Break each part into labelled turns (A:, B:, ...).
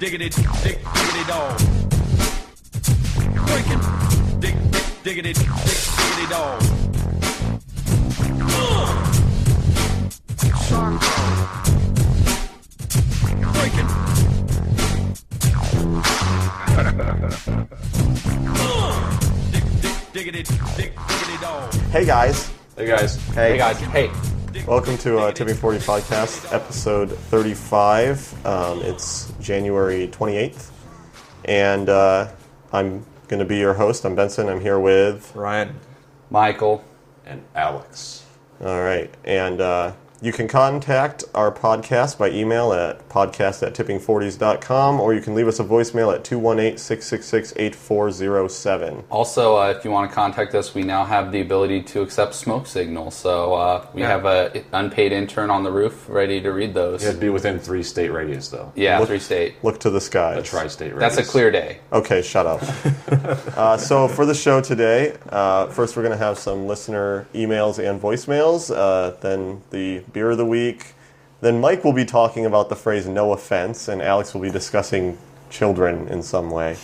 A: diggity dog. Breaking, diggity dog. Shark. Breaking. Diggity dog.
B: Hey guys.
C: Hey guys.
B: Hey
C: guys. Hey.
B: Welcome to T40's podcast, episode 35. It's January 28th, and I'm going to be your host. I'm Benson. I'm here with
D: Ryan,
C: Michael, and Alex.
B: All right, and you can contact our podcast by email at podcast@tipping40s.com, or you can leave us a voicemail at 218-666-8407.
C: Also, if you want to contact us, we now have the ability to accept smoke signals. So we have an unpaid intern on the roof ready to read those.
E: You have to be within 3-state radius, though.
C: Yeah, 3-state.
B: Look to the skies.
E: A tri-state radius.
C: That's a clear day.
B: Okay, shut up. So for the show today, first we're going to have some listener emails and voicemails, then the beer of the week. Then Mike will be talking about the phrase "no offense," and Alex will be discussing children in some way,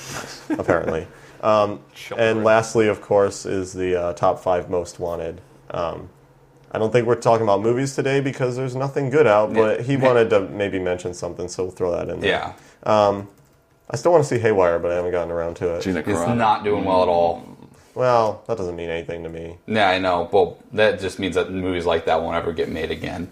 B: apparently. And lastly, of course, is the top 5 most wanted. I don't think we're talking about movies today because there's nothing good out, but he wanted to maybe mention something, so we'll throw that in there.
C: Yeah.
B: I still want to see Haywire, but I haven't gotten around to it.
C: It's not doing well at all.
B: Well, that doesn't mean anything to me.
C: Yeah, I know. Well, that just means that movies like that won't ever get made again.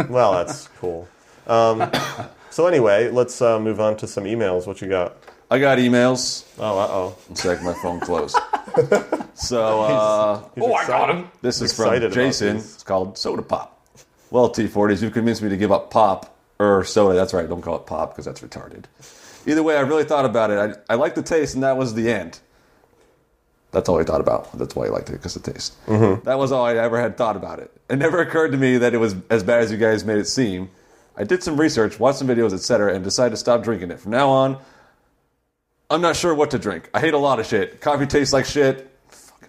B: Well, that's cool. So anyway, let's move on to some emails. What you got?
E: I got emails.
B: Oh, uh-oh.
E: One sec, my phone closed. So,
C: I got him.
E: this is from
B: excited about
E: Jason.
B: these.
E: It's called Soda Pop. Well, T40's, you've convinced me to give up pop, or soda. That's right, don't call it pop, because that's retarded. Either way, I really thought about it. I liked the taste, and that was the end. That's all I thought about. That's why I liked it, because of the taste. Mm-hmm. That was all I ever had thought about it. It never occurred to me that it was as bad as you guys made it seem. I did some research, watched some videos, etc., and decided to stop drinking it. From now on, I'm not sure what to drink. I hate a lot of shit. Coffee tastes like shit.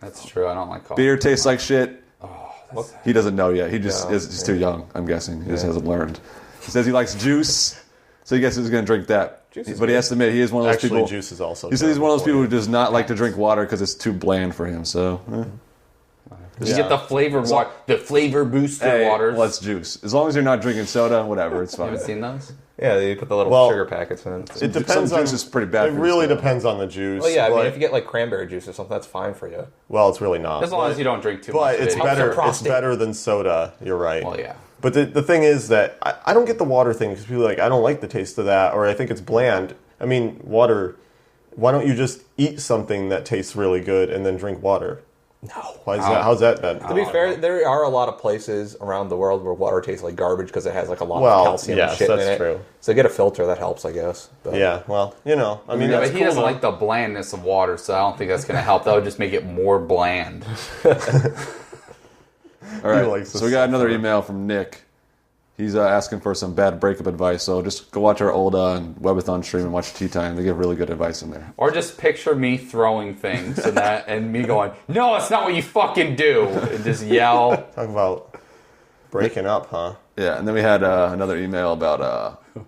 C: That's true. I don't like coffee.
E: Beer tastes like shit.
C: Oh,
E: He doesn't know yet. He just is too young, I'm guessing. He just hasn't learned. He says he likes juice, so he guesses he's going to drink that. But he has to admit, he is one of those people.
B: Juice is also.
E: He says he's one of those people who does not like to drink water because it's too bland for him. So,
C: You get the flavored water, the flavor booster waters.
E: well, it's juice. As long as you're not drinking soda, whatever, it's fine.
C: Haven't seen those?
D: yeah, you put the little sugar packets in.
B: It depends
E: Some
B: on.
E: juice is pretty bad
B: It
E: for
B: really
E: your stomach.
B: depends on the juice.
D: Well, yeah, I mean,
B: but-
D: if you get like cranberry juice or something, that's fine for you.
B: well, it's really not.
C: As long as you don't drink too
B: But
C: much.
B: it's
C: It-
B: better. It's
D: prostate.
B: better than soda. You're right.
C: Well, yeah.
B: But the thing is that I don't get the water thing because people are like, I don't like the taste of that, or I think it's bland. I mean, water. Why don't you just eat something that tastes really good and then drink water?
D: No.
B: Why is that? How's that bad?
D: To be fair, there are a lot of places around the world where water tastes like garbage because it has like a lot
B: Well,
D: of calcium and
B: yes,
D: shit in
B: that's
D: it.
B: true.
D: So get a filter, that helps, I guess. But
B: Yeah. Well, I mean,
C: Yeah,
B: that's
C: but he
B: cool
C: doesn't
B: though.
C: like the blandness of water, so I don't think that's going to help. That would just make it more bland.
E: All right,
B: likes
E: so
B: the
E: we got another email from Nick. He's asking for some bad breakup advice, so just go watch our old Webathon stream and watch Tea Time. They give really good advice in there.
C: Or just picture me throwing things and me going, no, it's not what you fucking do. And just yell.
B: Talk about breaking up, huh?
E: Yeah, and then we had another email about
C: A couple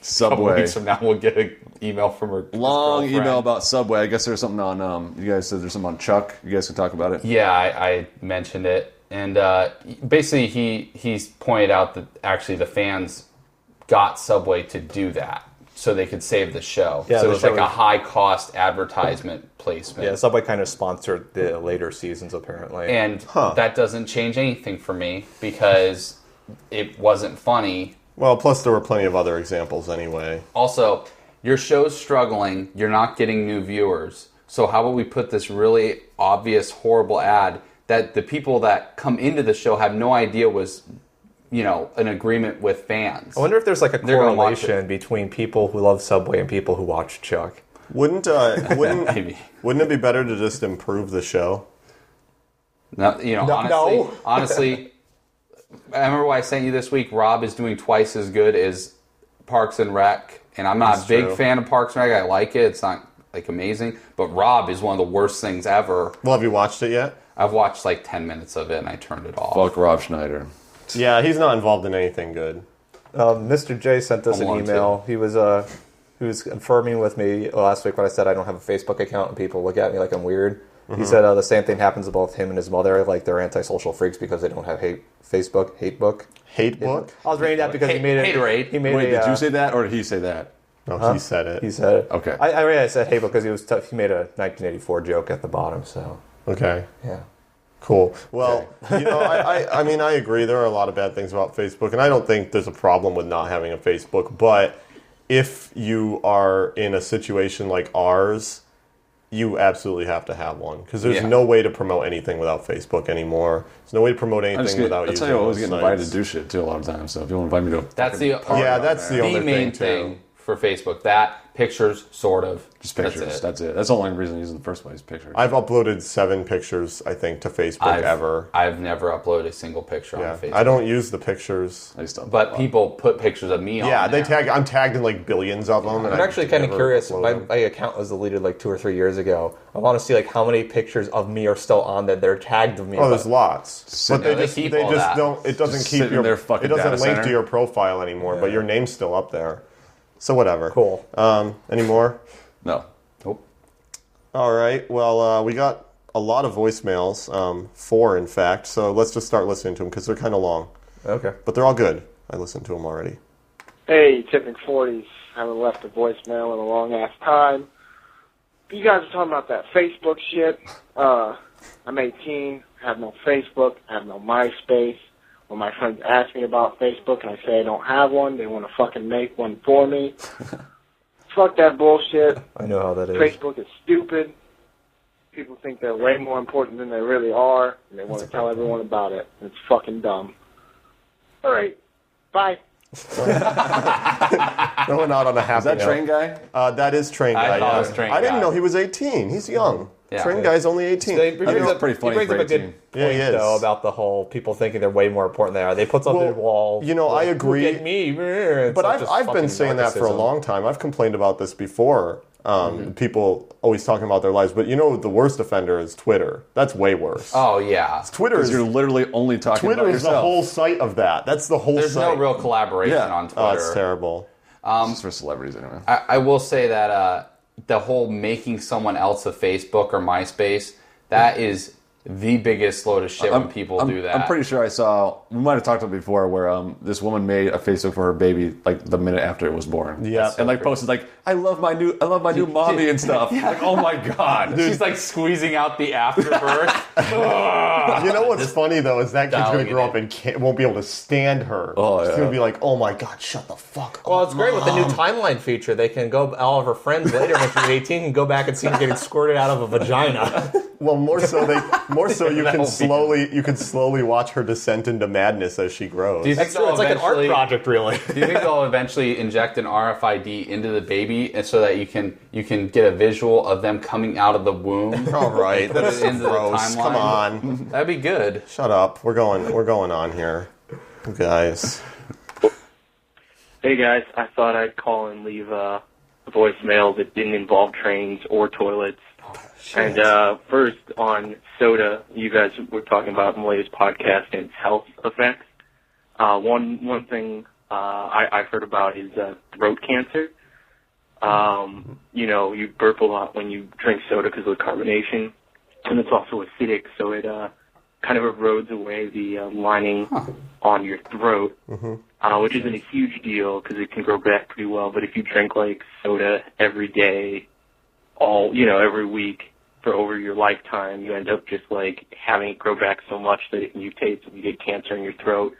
E: Subway.
C: weeks from now, we'll get an email from her.
E: Long
C: girlfriend.
E: email about Subway. I guess there's something on, you guys said there's something on Chuck. You guys can talk about it.
C: Yeah, I mentioned it. And basically, he's pointed out that actually the fans got Subway to do that so they could save the show.
D: Yeah,
C: so it
D: the
C: was
D: show
C: like a
D: was-
C: high-cost advertisement placement.
D: yeah, Subway kind of sponsored the later seasons, apparently.
C: And that doesn't change anything for me because it wasn't funny.
B: Well, plus there were plenty of other examples anyway.
C: Also, your show's struggling. You're not getting new viewers. So how about we put this really obvious, horrible ad that the people that come into the show have no idea was, an agreement with fans.
D: I wonder if there's like a
C: They're gonna watch
D: correlation between people who love Subway and people who watch Chuck.
B: Wouldn't
C: Maybe.
B: wouldn't it be better to just improve the show?
C: No, honestly, I remember what I sent you this week. Rob is doing twice as good as Parks and Rec, and I'm not
B: That's
C: a big
B: true.
C: fan of Parks and Rec. I like it. It's not like amazing, but Rob is one of the worst things ever.
B: Well, have you watched it yet?
C: I've watched like 10 minutes of it and I turned it off.
E: Fuck Rob Schneider.
B: Yeah, he's not involved in anything good.
D: Mr. J sent us
C: I
D: an
C: want
D: email. He was who's confirming with me last week when I said I don't have a Facebook account and people look at me like I'm weird.
B: Mm-hmm.
D: He said the same thing happens to both him and his mother. Like they're antisocial freaks because they don't have Facebook. Hate book.
B: Hate book?
D: I was reading that because he made it.
C: Haterade.
D: He made
E: Wait,
D: a,
E: did you say that or did he say that?
B: No, he said it.
D: He said it.
E: Okay.
D: I said hate book because he made a 1984 joke at the bottom. So
B: Okay.
D: yeah.
B: Cool. Well, I mean, I agree. There are a lot of bad things about Facebook, and I don't think there's a problem with not having a Facebook. But if you are in a situation like ours, you absolutely have to have one because there's no way to promote anything without Facebook anymore. There's no way to promote anything without using
E: That's how you always
B: those
E: get invited
B: sites.
E: to do shit too a lot of times. So if you want to invite me to,
C: That's the
B: that's the only
C: main
B: thing, too.
C: for Facebook. That pictures, sort of.
E: just pictures. That's it. That's the only reason I use it in the first place. Pictures.
B: I've uploaded 7 pictures, I think, to Facebook ever.
C: I've never uploaded a single picture on Facebook.
B: I don't use the pictures.
E: I used to
C: But people put pictures of me on
B: Yeah,
C: there.
B: I'm tagged in like billions of them. And
D: I'm actually kind of
B: never
D: curious.
B: upload
D: My
B: them.
D: account was deleted like 2 or 3 years ago. I want to see like how many pictures of me are still on there. They're tagged of me.
B: Oh, there's lots, but
C: they keep all that.
B: don't. It doesn't
E: Just
B: keep
E: sitting
B: your.
E: in their fucking
B: it doesn't
E: data
B: link
E: center.
B: to your profile anymore, but your name's still up there. So whatever.
D: Cool.
B: Any more?
E: No.
C: Nope.
B: All right. Well, we got a lot of voicemails, 4 in fact. So let's just start listening to them because they're kind of long,
D: Okay.
B: but they're all good. I listened to them already.
F: Hey, T40's. Haven't left a voicemail in a long ass time. You guys are talking about that Facebook shit. I'm 18, have no Facebook, have no MySpace. When my friends ask me about Facebook and I say I don't have one, they want to fucking make one for me. Fuck that bullshit.
D: I know how that is.
F: Facebook is stupid. People think they're way more important than they really are, and they want to tell everyone about it. It's fucking dumb. All right. Bye.
B: Going out on a happy
E: Is that
B: note.
E: train guy?
B: That is Train Guy.
C: I thought it
B: yeah.
C: was Train
B: I didn't
C: Guy.
B: know he was 18. He's young.
C: Yeah.
B: Train Guy's only 18.
D: He
E: I think it's pretty funny
D: brings
E: for
D: up a good
E: 18.
B: Yeah, he
D: point,
B: is.
D: though, about the whole people thinking they're way more important than they are. They put something on the wall.
B: you know, I agree.
D: Look at me. It's
B: But
D: like just
B: I've been
D: fucking
B: saying that for a
D: narcissism.
B: long time. I've complained about this before. People always talking about their lives, but you know the worst offender is Twitter. That's way worse.
C: Oh, yeah.
B: Twitter
E: Because
B: is
E: you're literally only talking
B: Twitter
E: about
B: is
E: yourself.
B: the whole site of that. That's the whole
C: There's
B: site.
C: no real collaboration
E: Yeah.
C: on Twitter.
B: Oh, it's terrible.
E: It's just for celebrities anyway.
C: I will say that the whole making someone else a Facebook or MySpace, that is the biggest load of shit when people do that.
E: I'm pretty sure I saw. We might have talked about it before, where this woman made a Facebook for her baby like the minute after it was born.
B: Yeah.
E: and like posted like, "I love my new mommy" and stuff. Like, oh my god,
C: She's like squeezing out the afterbirth.
B: You know what's funny though is that kid's going to grow up
C: deleted.
B: and won't be able to stand her.
E: Oh,
B: She's
E: yeah.
B: going to be like, "Oh my god, shut the fuck up."
D: Well, it's great with the new timeline feature. They can go, all of her friends later when she's 18 can go back and see her getting squirted out of a vagina.
B: Well, more so you
C: That
B: can
C: will be-
B: slowly watch her descent into madness as she grows.
C: Do you think
D: It's true. It's like an art project, really.
C: Do you think they'll eventually inject an RFID into the baby, and so that you can get a visual of them coming out of the womb?
B: All right,
C: Put
B: that's
C: it into the
B: gross. Come
C: timeline?
B: on,
C: That'd be good.
B: shut up. We're going on here, you guys.
G: Hey guys, I thought I'd call and leave a voicemail that didn't involve trains or toilets. And first, on soda, you guys were talking about in the latest podcast and its health effects. One thing I've heard about is throat cancer. You know, you burp a lot when you drink soda because of the carbonation, and it's also acidic, so it kind of erodes away the lining on your throat, which isn't a huge deal because it can grow back pretty well. But if you drink like soda every day, every week for over your lifetime, you end up just like having it grow back so much that it mutates and you get cancer in your throat,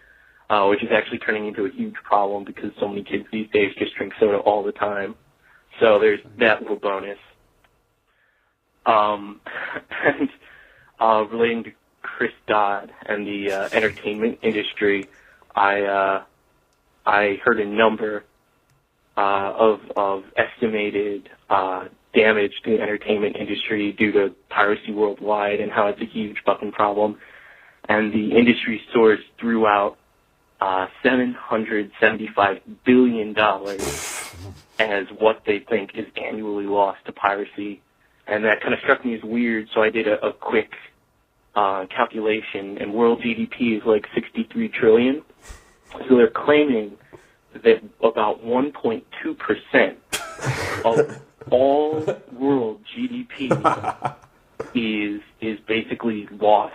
G: which is actually turning into a huge problem because so many kids these days just drink soda all the time. So there's that little bonus. And relating to Chris Dodd and the entertainment industry, I heard a number of estimated damage to the entertainment industry due to piracy worldwide and how it's a huge fucking problem. And the industry source threw out $775 billion as what they think is annually lost to piracy. And that kind of struck me as weird, so I did a quick calculation, and world GDP is like 63 trillion. So they're claiming that about 1.2% of all world GDP is basically lost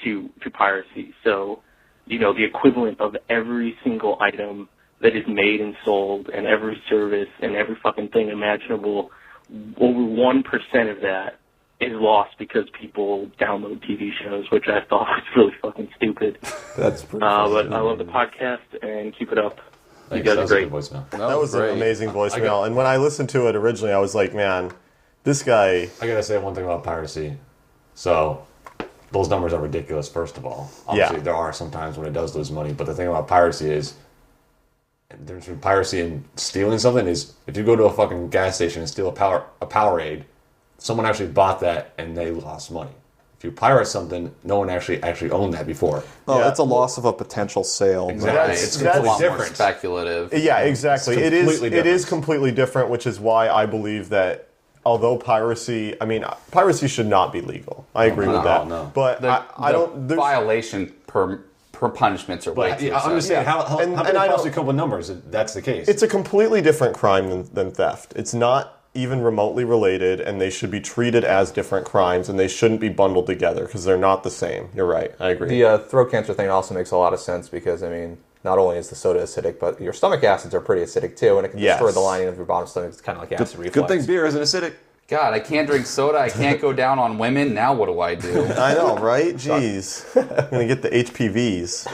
G: to piracy. So, the equivalent of every single item that is made and sold and every service and every fucking thing imaginable, over 1% of that is lost because people download TV shows, which I thought was really fucking stupid.
D: That's pretty
G: but I love the podcast and keep it up. You guys are great.
B: That was an
C: great.
B: amazing voicemail. And when I listened to it originally, I was like, man, this guy...
E: I gotta say one thing about piracy. So, those numbers are ridiculous, first of all. Obviously, there are some times when it does lose money, but the thing about piracy is, the difference between piracy and stealing something is, if you go to a fucking gas station and steal a Powerade, someone actually bought that and they lost money. If you pirate something, no one actually owned that before.
H: Oh,
B: Yeah.
H: it's a loss of a potential sale.
C: Right.
B: That's-
C: It's
B: that's
C: a lot more
E: different.
C: speculative.
B: Yeah, exactly.
E: It's
B: It is.
E: completely
B: It is
E: different.
B: completely different, which is why I believe that although piracy should not be legal. I agree with that.
E: No.
B: But I don't. There's,
C: Violation per punishments are way
E: But
C: too
E: yeah, I'm just saying,
B: Yeah.
E: how
B: And
E: many
B: I don't-
E: possibly come with numbers? That's the case.
B: it's a completely different crime than theft. It's not even remotely related, and they should be treated as different crimes, and they shouldn't be bundled together because they're not the same. You're right. I agree.
D: The throat cancer thing also makes a lot of sense because, not only is the soda acidic, but your stomach acids are pretty acidic too, and it can
B: Yes.
D: destroy the lining of your bottom stomach. It's kind of like acid reflux.
E: Good thing beer isn't acidic.
C: God, I can't drink soda. I can't go down on women. Now what do I do?
B: I know, right? Jeez, I'm gonna get the HPVs.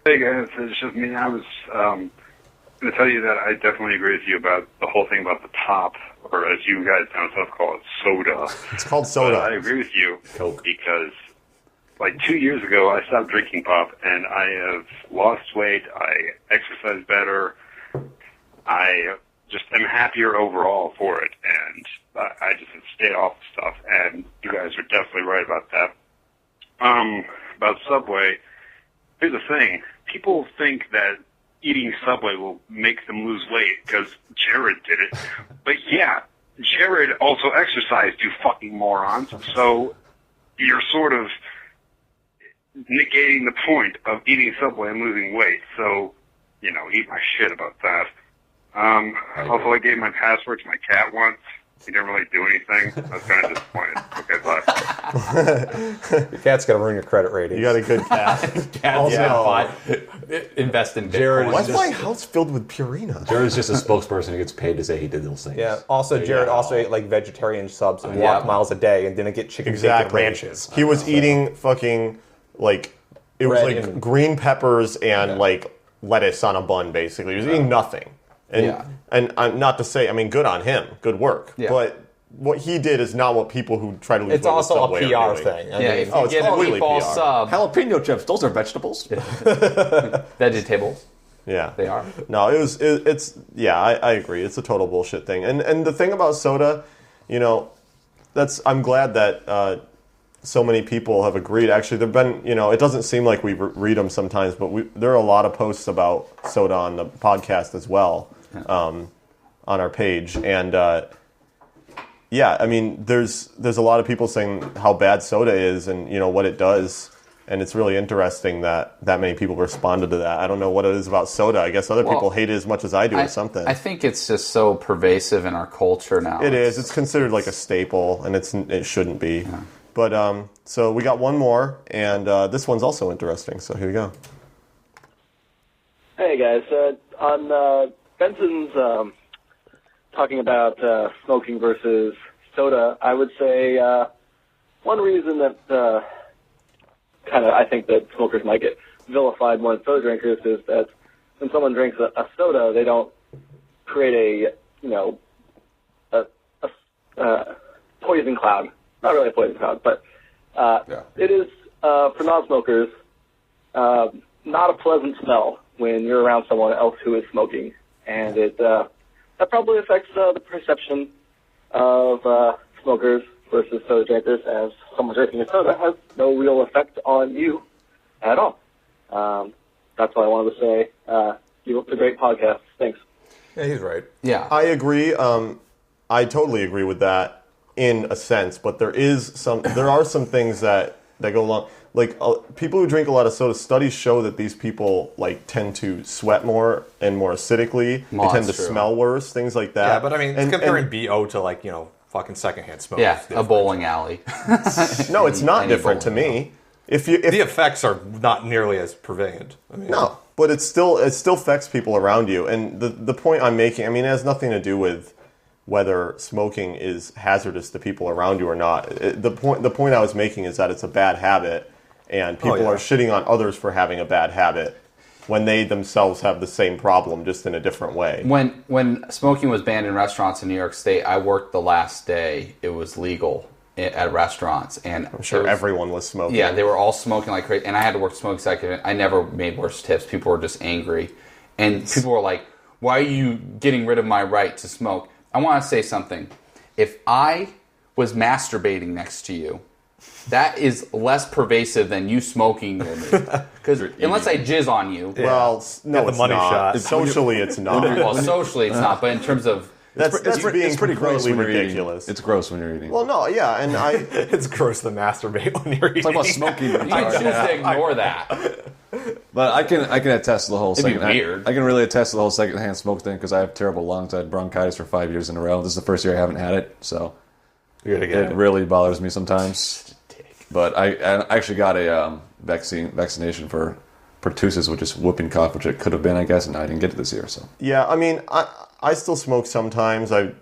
I: Hey guys, it's just me. I was going to tell you that I definitely agree with you about the whole thing about the top, or as you guys down south call it, soda.
B: It's called
I: But I
B: soda.
I: agree with you
E: Coke.
I: because, like 2 years ago, I stopped drinking pop, and I have lost weight. I exercise better. I just am happier overall for it, and I just have stayed off the stuff. And you guys are definitely right about that. About Subway, here's the thing. People think that eating Subway will make them lose weight because Jared did it. But yeah, Jared also exercised, you fucking morons. So you're sort of negating the point of eating Subway and losing weight. So, eat my shit about that. Also, I gave my password to my cat once. He didn't really do anything. I was kind of disappointed. Okay, bye.
D: Your cat's going to ruin your credit rating.
B: You got a good cat.
C: Invest in Bitcoin.
E: Jared
B: Why's my house filled with Purina?
E: Jared's just a spokesperson who gets paid to say he did those things.
D: Yeah. Also, Jared also ate like vegetarian subs and walked miles a day and didn't get chicken bacon
B: Exactly.
D: ranches.
B: He was eating fucking it was
D: Bread
B: like
D: and-
B: green peppers and like lettuce on a bun. Basically, he was eating nothing. And and I'm not to say, good on him, good work.
C: Yeah.
B: But what he did is not what people who try to lose
D: It's
B: weight with
D: also
B: Subway
D: a
B: are
D: PR
B: doing.
D: thing.
C: Yeah, if you
B: it's
C: get a
B: completely
C: meatball
B: PR.
C: sub,
E: Jalapeno chips, those are vegetables.
C: vegetables,
B: Yeah,
C: they are.
B: No, it's I agree. It's a total bullshit thing. And the thing about soda, I'm glad that so many people have agreed. Actually, there've been, it doesn't seem like we read them sometimes, but there are a lot of posts about soda on the podcast as well, on our page. And there's a lot of people saying how bad soda is and what it does. And it's really interesting that many people responded to that. I don't know what it is about soda. I guess other people hate it as much as I do or something.
C: I think it's just so pervasive in our culture now.
B: It is. It's considered like a staple, and it shouldn't be. Yeah. But so we got one more, and this one's also interesting. So here you go.
F: Hey guys, on Benson's talking about smoking versus soda, I would say one reason that I think that smokers might get vilified more than soda drinkers is that when someone drinks a soda, they don't create a poison cloud. Not really a poison cloud, but it is for non-smokers not a pleasant smell when you're around someone else who is smoking, and that probably affects the perception of smokers versus soda drinkers, as someone drinking a soda has no real effect on you at all. That's what I wanted to say. Keep up the great podcast. Thanks.
D: Yeah, he's right.
C: Yeah.
B: I agree. I totally agree with that in a sense, but there are some things that go along. like people who drink a lot of soda, studies show that these people like tend to sweat more and more acidically.
C: Well,
B: they tend to
C: that's true.
B: smell worse, things like that.
H: Yeah, but I mean, it's
B: And-
H: comparing
B: and-
H: BO to like, fucking secondhand smoke.
C: Yeah,
H: It's
C: a
H: different.
C: bowling alley.
B: no, it's not
C: Any
B: different to
C: bowling
B: me. If you
H: The effects are not nearly as prevalent. I mean,
B: no, but it still affects people around you. And the point I'm making, I mean, it has nothing to do with whether smoking is hazardous to people around you or not. The point I was making is that it's a bad habit, and people are shitting on others for having a bad habit when they themselves have the same problem, just in a different way.
C: When smoking was banned in restaurants in New York State, I worked the last day it was legal at restaurants, and
B: I'm sure everyone was smoking.
C: Yeah, they were all smoking like crazy, and I had to work smoking second. I never made worse tips. People were just angry, and people were like, "Why are you getting rid of my right to smoke?" I want to say something. If I was masturbating next to you, that is less pervasive than you smoking near me. Because unless I jizz on you,
B: Well, no,
H: the
B: it's
H: money
B: not.
H: shot.
B: Socially, it's not.
C: well, socially it's not, but in terms of
B: That's being
E: it's pretty gross
B: completely
E: when you're
B: ridiculous.
E: eating. It's gross when you're eating.
B: Well, no, yeah, and I
H: it's gross to masturbate when you're eating.
E: Talk about smoking.
C: you can choose to ignore that.
E: But I can attest to the whole
C: It'd be
E: second.
C: weird.
E: I can really attest to the whole secondhand smoke thing because I have terrible lungs. I had bronchitis for 5 years in a row. This is the first year I haven't had it, so
H: You're gonna get
E: it really bothers me sometimes. But I actually got a vaccination for pertussis, which is whooping cough, which it could have been, I guess, and I didn't get it this year. So
B: yeah, I mean, I still smoke sometimes. I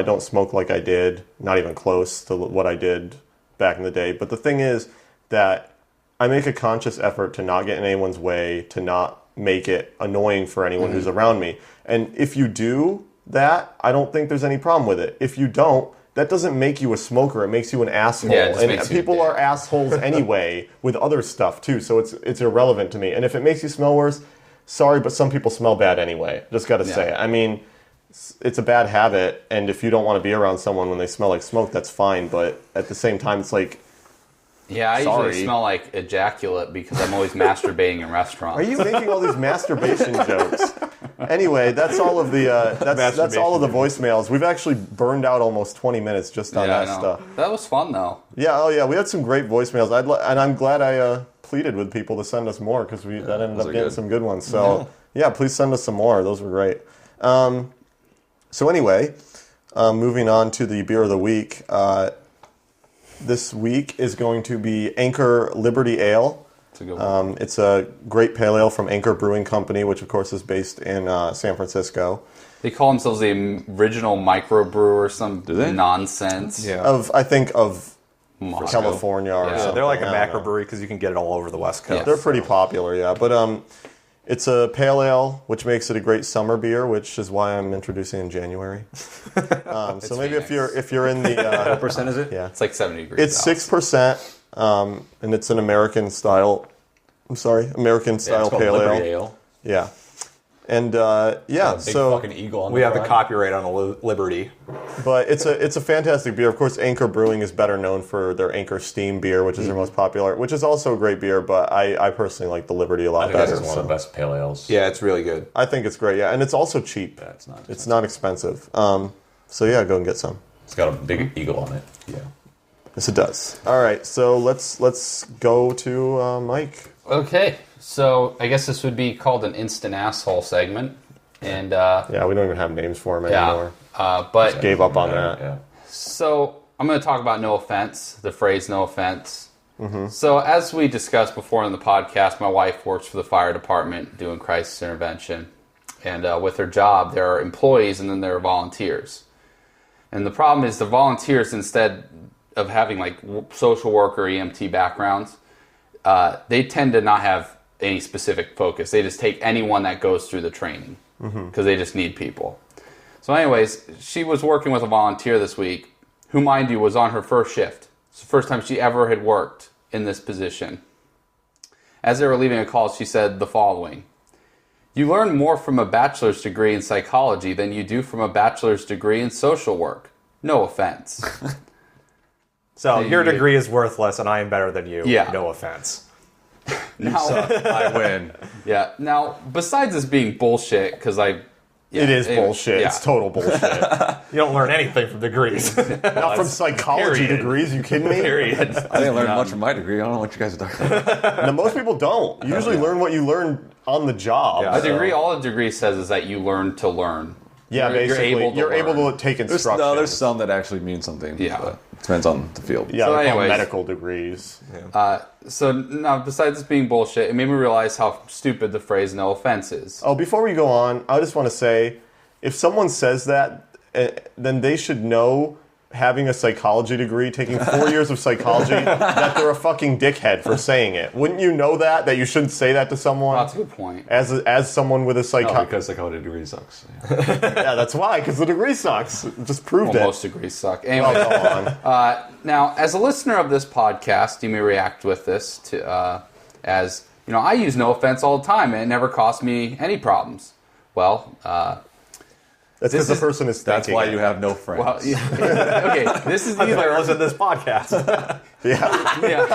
B: don't smoke like I did, not even close to what I did back in the day. But the thing is that I make a conscious effort to not get in anyone's way, to not make it annoying for anyone who's around me. And if you do that, I don't think there's any problem with it. If you don't, that doesn't make you a smoker. It makes you an asshole.
C: Yeah, it just
B: and
C: makes you a
B: people
C: dick.
B: are assholes anyway with other stuff too. So it's irrelevant to me. And if it makes you smell worse, sorry, but some people smell bad anyway. Just got to say it. I mean, it's a bad habit, and if you don't want to be around someone when they smell like smoke, that's fine. But at the same time, it's like,
C: Yeah, I
B: Sorry.
C: usually smell like ejaculate because I'm always masturbating in restaurants.
B: are you making all these masturbation jokes? Anyway, that's all of the that's all of the voicemails. We've actually burned out almost 20 minutes just on
C: Yeah, I
B: that
C: know.
B: stuff.
C: That was fun though.
B: Yeah, oh yeah, we had some great voicemails. And I'm glad I pleaded with people to send us more because that ended
E: those
B: up
E: are
B: getting
E: good.
B: some good ones. So yeah, please send us some more. Those were great. So anyway, moving on to the beer of the week. This week is going to be Anchor Liberty Ale.
C: It's a good one.
B: It's a great pale ale from Anchor Brewing Company, which of course is based in San Francisco.
C: They call themselves the original microbrewer or some
E: they?
C: nonsense.
H: Yeah.
B: I think of
C: Moscow.
B: California or
C: Yeah.
B: something.
H: They're like a
B: I don't know.
H: macrobrewery because you can get it all over the West Coast.
C: Yeah.
B: They're pretty popular, yeah. But it's a pale ale, which makes it a great summer beer, which is why I'm introducing in January. So maybe if you're in the
E: what percent is it?
B: yeah,
C: It's like 70 degrees.
B: it's
C: out.
B: 6%, and it's an American style. American style
E: It's called
B: pale
E: Liberty
B: ale.
E: Ale.
B: Yeah, and yeah,
D: Big
B: so
D: fucking eagle on
H: We
D: the
H: have the
D: front.
H: copyright on the Liberty.
B: but it's a fantastic beer. Of course, Anchor Brewing is better known for their Anchor Steam beer, which is their most popular, which is also a great beer. But I personally like the Liberty a lot
D: I think
B: better.
D: this is one
B: so.
D: of the best pale ales.
H: Yeah, it's really good.
B: I think it's great, yeah, and it's also cheap.
D: Yeah, it's not.
B: It's not expensive. So yeah, go and get some.
D: It's got a big eagle on it. Yeah.
B: Yes, it does. All right, so let's go to Mike.
C: Okay, so I guess this would be called an instant asshole segment, and
B: Yeah, we don't even have names for him anymore.
C: but
B: Gave up on that.
D: Yeah.
C: so I'm going to talk about no offense, the phrase no offense. So as we discussed before in the podcast, my wife works for the fire department doing crisis intervention, and with her job, there are employees and then there are volunteers. And the problem is the volunteers, instead of having like social worker EMT backgrounds, they tend to not have any specific focus. They just take anyone that goes through the training because they just need people. So anyways, she was working with a volunteer this week who, mind you, was on her first shift. It's the first time she ever had worked in this position. As they were leaving a call, she said the following: "You learn more from a bachelor's degree in psychology than you do from a bachelor's degree in social work. No offense."
H: So
C: Hey,
H: your
C: you-
H: degree is worthless, and I am better than you.
C: Yeah.
H: No offense.
C: Now,
E: I win.
C: yeah. Now, besides this being bullshit, because I
B: It is bullshit.
C: Yeah.
B: It's total bullshit.
H: You don't learn anything from degrees.
B: Not from psychology degrees. You kidding me?
H: Period.
E: I didn't learn much from my degree. I don't know what you guys are talking about.
B: Now, most people don't. You usually learn what you learn on the job.
H: Yeah.
C: A degree, all a degree says is that you learn to learn.
B: Yeah, basically, you're able
C: learn.
B: to take instruction.
E: There's some that actually mean something.
C: Yeah.
E: But it depends on the field.
B: Yeah,
C: So
B: they're called
C: anyways.
B: medical degrees.
C: So now, besides this being bullshit, it made me realize how stupid the phrase "no offense" is.
B: Oh, before we go on, I just want to say, if someone says that, then they should know, having a psychology degree, taking 4 years of psychology, that they're a fucking dickhead for saying it. Wouldn't you know that you shouldn't say that to someone?
C: That's a good point.
B: As someone with a
E: No,
B: psychology...
E: because psychology degree sucks.
B: Yeah, that's why, because the degree sucks. Just proved
C: Well,
B: it.
C: most degrees suck. Anyway,
B: Go on.
C: now, as a listener of this podcast, you may react with this to, as, you know, I use no offense all the time, and it never cost me any problems. Well,
B: That's because the person is thinking.
E: That's why
B: it.
E: you have no friends.
C: well, okay, this is
H: Either
C: either...
H: listen to this podcast.
B: Yeah,
C: Yeah.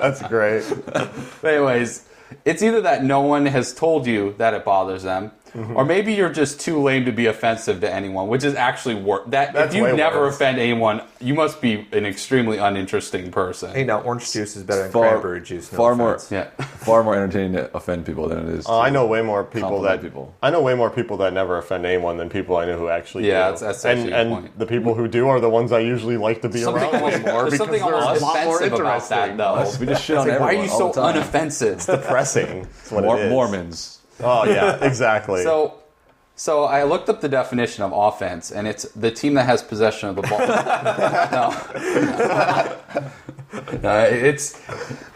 B: that's great.
C: But anyways, it's either that no one has told you that it bothers them, or maybe you're just too lame to be offensive to anyone, which is actually worse. If
B: That's
C: you
B: way
C: never
B: worse.
C: offend anyone, you must be an extremely uninteresting person.
H: Hey, now orange juice is better than
E: Far-
H: cranberry juice. No
E: far more-
H: offense.
C: Yeah.
E: Far more entertaining to offend people than it is.
B: I know way more people
E: compliment
B: that
E: people.
B: I know way more people that never offend anyone than people I know who actually
C: Yeah,
B: do.
C: that's actually a good
B: and
C: point.
B: the people who do are the ones I usually like to be
C: Something
B: around
C: almost,
B: way more
C: there's
B: because
C: something
B: they're
C: almost
B: a lot more
C: offensive about that,
B: interesting.
C: though.
E: We just shit on
C: Like, why are
E: everyone
C: you
E: all
C: so
E: the time.
C: unoffensive?
B: Depressing. That's what it is.
E: Mormons.
B: Oh yeah, exactly.
C: So I looked up the definition of offense, and it's the team that has possession of the ball. No, it's.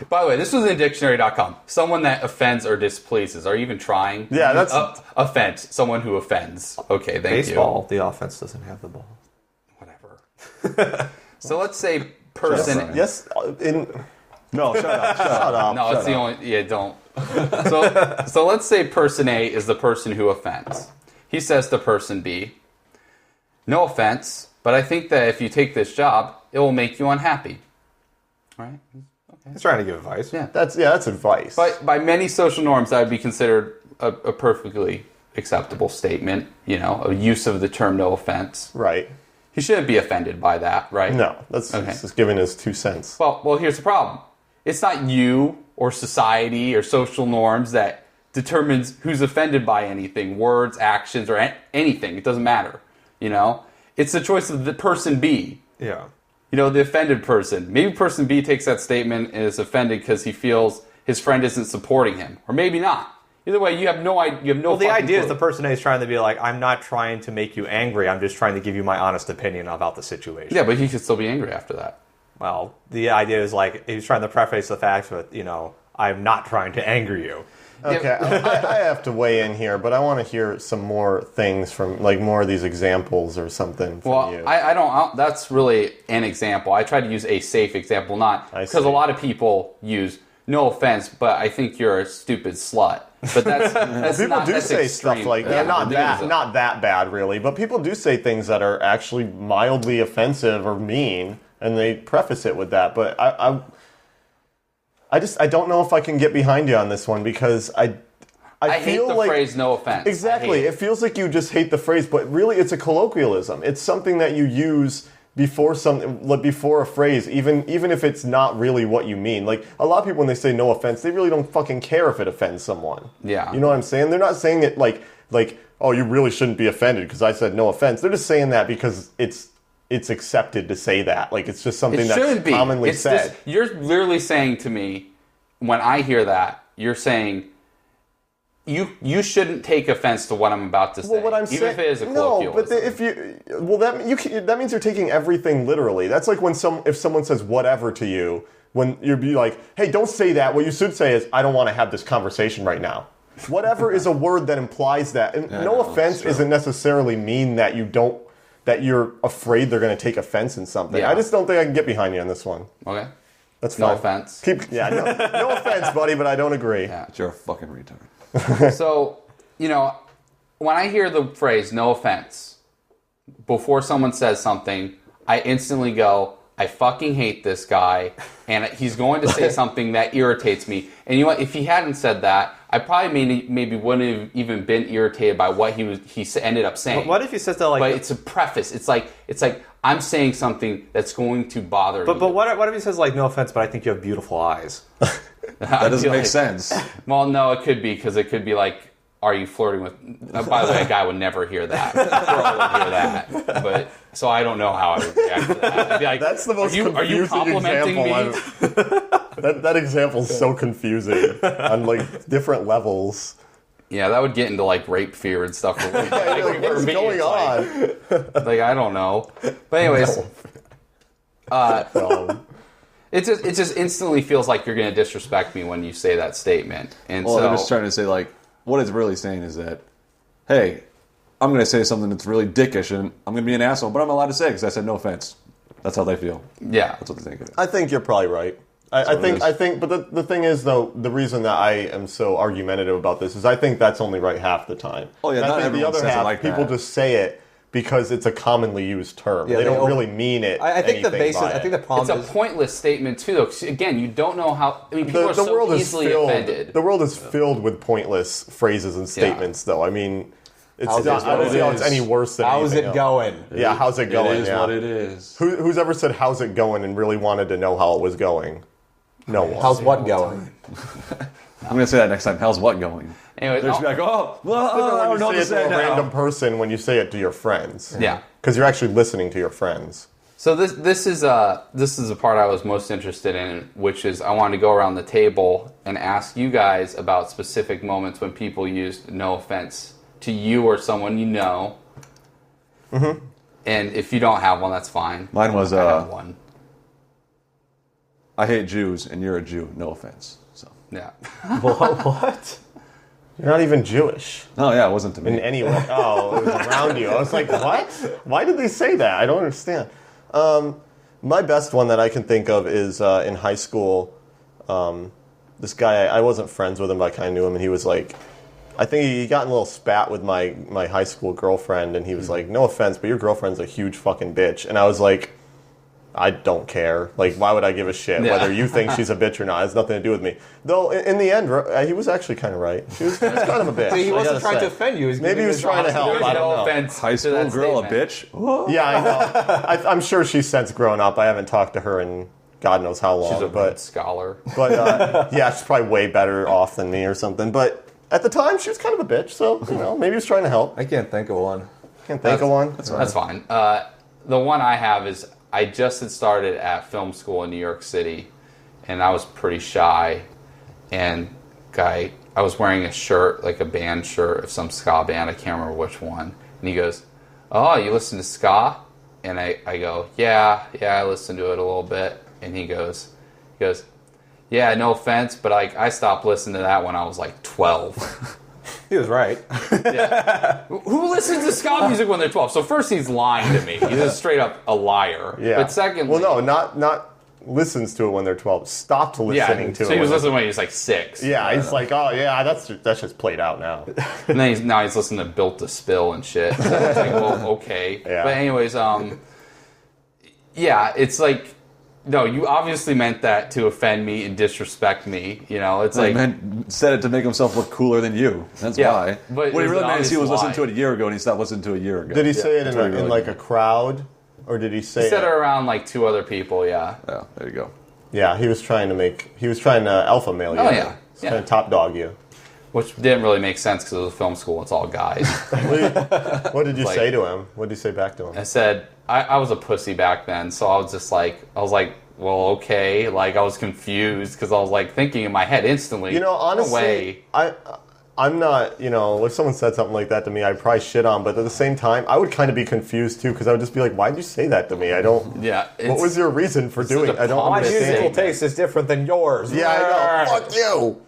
C: By the way, this was in dictionary.com. Someone that offends or displeases. Are you even trying?
B: Yeah, that's-
C: offense. Someone who offends. Okay, thank
H: Baseball, the offense doesn't have the ball.
C: you. Whatever. So let's say person.
B: yes,
E: No, shut up.
B: shut up.
C: No, it's the only. Yeah, don't. So let's say person A is the person who offends. He says to person B, "No offense, but I think that if you take this job, it will make you unhappy." Right?
H: He's trying to give advice.
C: Yeah.
B: That's advice.
C: But by many social norms, that would be considered a perfectly acceptable statement. You know, a use of the term "no offense."
B: right.
C: He shouldn't be offended by that, right?
B: No, that's
C: Okay.
B: just giving his 2 cents.
C: Well, here's the problem. It's not you or society or social norms that determines who's offended by anything, words, actions, or anything. It doesn't matter. You know, it's the choice of the person B.
H: Yeah.
C: You know, the offended person. Maybe person B takes that statement and is offended because he feels his friend isn't supporting him, or maybe not. Either way, you have no idea. You have no.
H: Well, the
C: fucking
H: idea is
C: clue.
H: the person A is trying to be like, I'm not trying to make you angry. I'm just trying to give you my honest opinion about the situation.
C: Yeah, but he could still be angry after that.
H: Well, the idea is like, he's trying to preface the fact that, you know, I'm not trying to anger you.
B: Okay, I have to weigh in here, but I want to hear some more things from, like, more of these examples or something from
C: Well,
B: you.
C: I don't. That's really an example. I try to use a safe example, not
B: I
C: because
B: see.
C: a lot of people use "no offense," but I think you're a stupid slut. But that's
B: People
C: not,
B: do
C: that's
B: say
C: extreme.
B: stuff like
C: Yeah,
B: not
C: it is.
B: not that bad really, but people do say things that are actually mildly offensive or mean, and they preface it with that. But I don't know if I can get behind you on this one because I
C: I hate
B: feel
C: the
B: like
C: phrase "no offense."
B: exactly.
C: I hate
B: It feels like you just hate the phrase, but really it's a colloquialism. It's something that you use before before a phrase, even if it's not really what you mean. Like a lot of people when they say "no offense," they really don't fucking care if it offends someone.
C: Yeah.
B: You know what I'm saying? They're not saying it like oh, you really shouldn't be offended because I said no offense. They're just saying that because it's accepted to say that. Like it's just something
C: It
B: that's
C: shouldn't be.
B: commonly
C: It's
B: said.
C: just- you're literally saying to me, when I hear that, you're saying you shouldn't take offense to what I'm about to say.
B: Well, what I'm
C: even
B: saying,
C: if it is a
B: no,
C: colloquialism.
B: but if that means you're taking everything literally. That's like when if someone says whatever to you, when you'd be like, hey, don't say that. What you should say is, I don't want to have this conversation right now. Whatever is a word that implies that. And no offense isn't necessarily mean that that you're afraid they're going to take offense in something.
C: Yeah.
B: I just don't think I can get behind you on this one.
C: Okay.
B: That's
C: No
B: fine.
C: offense.
B: No offense, buddy, but I don't agree.
C: Yeah.
E: But you're a fucking retard.
C: So, you know, when I hear the phrase "no offense," before someone says something, I instantly go, I fucking hate this guy, and he's going to say something that irritates me. And you know what? If he hadn't said that, I probably maybe wouldn't have even been irritated by what he ended up saying.
H: What if he says that like?
C: But it's a preface. It's like I'm saying something that's going to bother you.
H: But what if he says like, no offense, but I think you have beautiful eyes?
E: That doesn't make sense.
C: Well, no, it could be because it could be like, are you flirting with? By the way, a guy would never hear that. A girl would hear that. But so I don't know how I would react to that. I'd be like,
B: That's the most confusing
C: are you complimenting
B: example
C: me?
B: That example is so confusing on like different levels.
C: Yeah, that would get into like rape fear and stuff. Like,
B: Like,
C: for
B: what's
C: me,
B: going
C: it's
B: on?
C: Like I don't know. But anyways,
B: No.
C: it just instantly feels like you're going to disrespect me when you say that statement. And
E: Well,
C: so
E: they're just trying to say, like, what it's really saying is that, hey, I'm going to say something that's really dickish, and I'm going to be an asshole, but I'm allowed to say it because I said no offense. That's how they feel.
C: yeah.
E: That's what they think of it.
B: I think you're probably right. I think, but the thing is, though, the reason that I am so argumentative about this is I think that's only right half the time.
E: Oh, yeah,
B: And
E: not
B: I think the
E: everyone
B: other
E: says it
B: half,
E: like
B: people
E: that.
B: just say it because it's a commonly used term.
D: Yeah,
B: they don't
D: they
B: really mean it.
D: I think the
B: anything
D: basis.
B: by
D: I think
B: it.
D: the problem
C: It's a
D: is
C: pointless statement too, though. 'Cause, again, you don't know how. I mean, people are
B: the
C: so
B: world is
C: easily
B: filled.
C: offended.
B: The world is filled with pointless phrases and statements, though. I mean, it's
D: How's
B: not,
D: it
B: I don't see how
E: going?
B: it's any worse than
D: how's
B: anything
D: it
B: else.
D: going?
B: Yeah, how's it going?
E: It is
B: yeah.
E: what it is.
B: Who's ever said how's it going and really wanted to know how it was going? No one.
D: How's what going?
E: I'm going to say that next time. How's what going?
C: Anyway,
E: They're just be like, oh, well,
B: Different
E: I
B: when
E: don't know
B: you
E: what
B: say
E: to
B: it
E: say
B: to a random
E: now.
B: person when you say it to your friends.
C: Yeah.
B: Because you're actually listening to your friends.
C: So this is the part I was most interested in, which is I wanted to go around the table and ask you guys about specific moments when people used no offense to you or someone you know. Mm-hmm. And if you don't have one, that's fine.
E: Mine was,
C: I have one.
E: I hate Jews, and you're a Jew. No offense. So.
C: Yeah.
D: What?
B: You're not even Jewish
E: Oh, yeah, it wasn't to me.
B: in any way. Oh, it was around you. I was like, what? Why did they say that? I don't understand. My best one that I can think of is in high school. This guy, I wasn't friends with him, but I kind of knew him, and he was like, I think he got in a little spat with my high school girlfriend, and he was like, no offense, but your girlfriend's a huge fucking bitch. And I was like, I don't care. Like, why would I give a shit
C: Yeah.
B: whether you think she's a bitch or not? It has nothing to do with me. Though, in the end, he was actually kind of right. She was kind of a bitch.
D: See, he
B: I
D: wasn't
B: gotta
D: trying
B: say.
D: to offend you.
B: Maybe he was trying to help.
C: There's
B: I don't
C: no
B: know.
C: offense.
E: High
C: to
E: school
C: that
E: girl,
C: statement.
E: a bitch?
B: Yeah, I know. I'm sure she's since grown up. I haven't talked to her in God knows how long.
C: She's a
B: but
C: Rhodes scholar.
B: yeah, she's probably way better off than me or something. But at the time, she was kind of a bitch. So maybe he was trying to help.
D: I can't think of one.
B: Can't think of one.
C: That's fine. The one I have is I just had started at film school in New York City, and I was pretty shy. And I was wearing a shirt, like a band shirt of some ska band. I can't remember which one. And he goes, "Oh, you listen to ska?" And I go, yeah, I listen to it a little bit. And he goes, yeah, no offense, but I stopped listening to that when I was like 12.
D: He was right.
C: Yeah. Who listens to ska music when they're 12? So first he's lying to me. He's just straight up a liar.
B: Yeah.
C: But secondly...
B: well, no, not listens to it when they're 12. Stopped listening to it.
C: So he was
B: when
C: listening when he was like 6.
B: Yeah, he's like, oh yeah, that's just played out now.
C: And then now he's listening to Built to Spill and shit. So it's like, well, okay.
B: Yeah.
C: But anyways, yeah, it's like, no, you obviously meant that to offend me and disrespect me. It's like...
E: said it to make himself look cooler than you. That's
C: Yeah,
E: why.
C: but
E: What he
C: it was
E: really
C: an
E: meant is he was
C: obvious
E: listening to
C: lie.
E: it a year ago, and he stopped listening to it a year ago.
B: Did he say it
E: That's
B: in,
E: what he really
B: like
E: did.
B: a crowd, or did he say
C: He said
B: it?
C: it around like 2 other people, yeah.
E: Yeah, there you go.
B: Yeah, he was trying to alpha male you.
C: Oh, yeah.
B: He's trying to top dog you.
C: Which didn't really make sense because it was a film school. It's all guys.
B: What did you
C: Like-
B: say to him? What did you say back to him?
C: I said, I was a pussy back then, so I was just like, well, okay. Like, I was confused because I was like thinking in my head instantly.
B: Honestly,
C: no way.
B: I'm not, if someone said something like that to me, I'd probably shit on, but at the same time, I would kind of be confused too, because I would just be like, why'd you say that to me? I don't,
C: Yeah.
B: what was your reason for doing it? I don't
D: My
C: Understand.
D: musical
B: understand.
D: taste is different than yours.
B: Yeah, I know. Fuck you.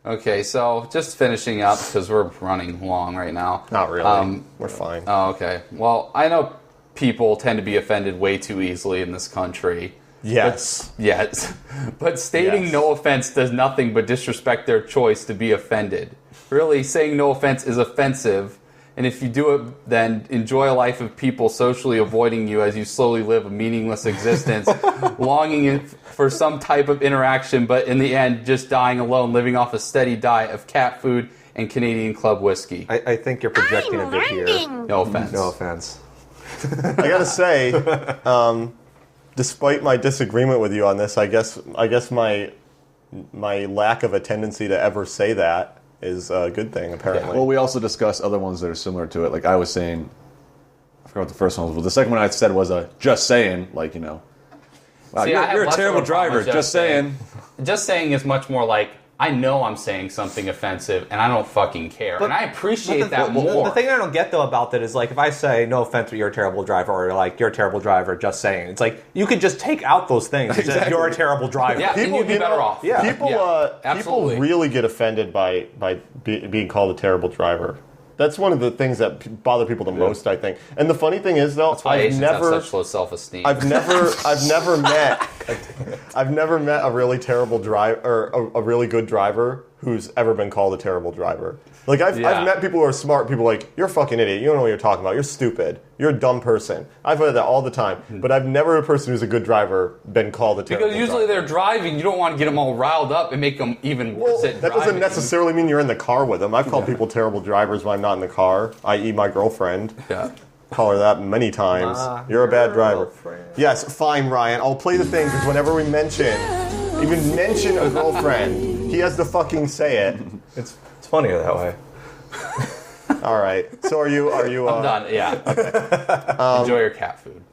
C: Okay, so just finishing up because we're running long right now.
B: Not really. We're fine.
C: Oh, okay. Well, I know people tend to be offended way too easily in this country.
B: Yes.
C: Yes. But stating
B: Yes.
C: no offense does nothing but disrespect their choice to be offended. Really, saying no offense is offensive, And if you do it, then enjoy a life of people socially avoiding you as you slowly live a meaningless existence, longing for some type of interaction, but in the end, just dying alone, living off a steady diet of cat food and Canadian Club whiskey.
H: I think you're projecting a bit here.
C: No offense.
H: No offense.
B: I gotta say, despite my disagreement with you on this, I guess my lack of a tendency to ever say that is a good thing, apparently.
E: Well, we also discussed other ones that are similar to it. Like I was saying, I forgot what the first one was. But the second one I said was just saying, like, wow,
C: See,
E: you're a terrible driver. Just saying.
C: Just saying is much more like, I know I'm saying something offensive, and I don't fucking care. And I appreciate that more.
H: The thing I don't get, though, about that is, like, if I say, no offense, but you're a terrible driver, or, like, you're a terrible driver, just saying. It's like, you could just take out those things.
E: Exactly.
H: You're a terrible driver.
C: Yeah, and you'd be better off.
H: Yeah.
B: People really get offended by being called a terrible driver. That's one of the things that bother people the most, I think. And the funny thing is, though,
C: That's why Asians have such low self-esteem.
B: I've never met a really terrible driver or a really good driver who's ever been called a terrible driver. Like I've met people who are smart. People like, you're a fucking idiot. You don't know what you're talking about. You're stupid. You're a dumb person. I've heard that all the time. But I've never a person who's a good driver been called a terrible
C: Because usually
B: driver.
C: they're driving. You don't want to get them all riled up and make them even worse at
B: that
C: driving.
B: doesn't necessarily mean you're in the car with them. I've called people terrible drivers when I'm not in the car, i.e. my girlfriend.
C: Yeah.
B: Call her that many times. You're a bad driver. Yes, fine, Ryan. I'll play the thing because whenever we even mention a girlfriend, he has to fucking say it.
H: It's funnier that way.
B: All right. So are you?
C: I'm done. Yeah. Okay. Enjoy your cat food.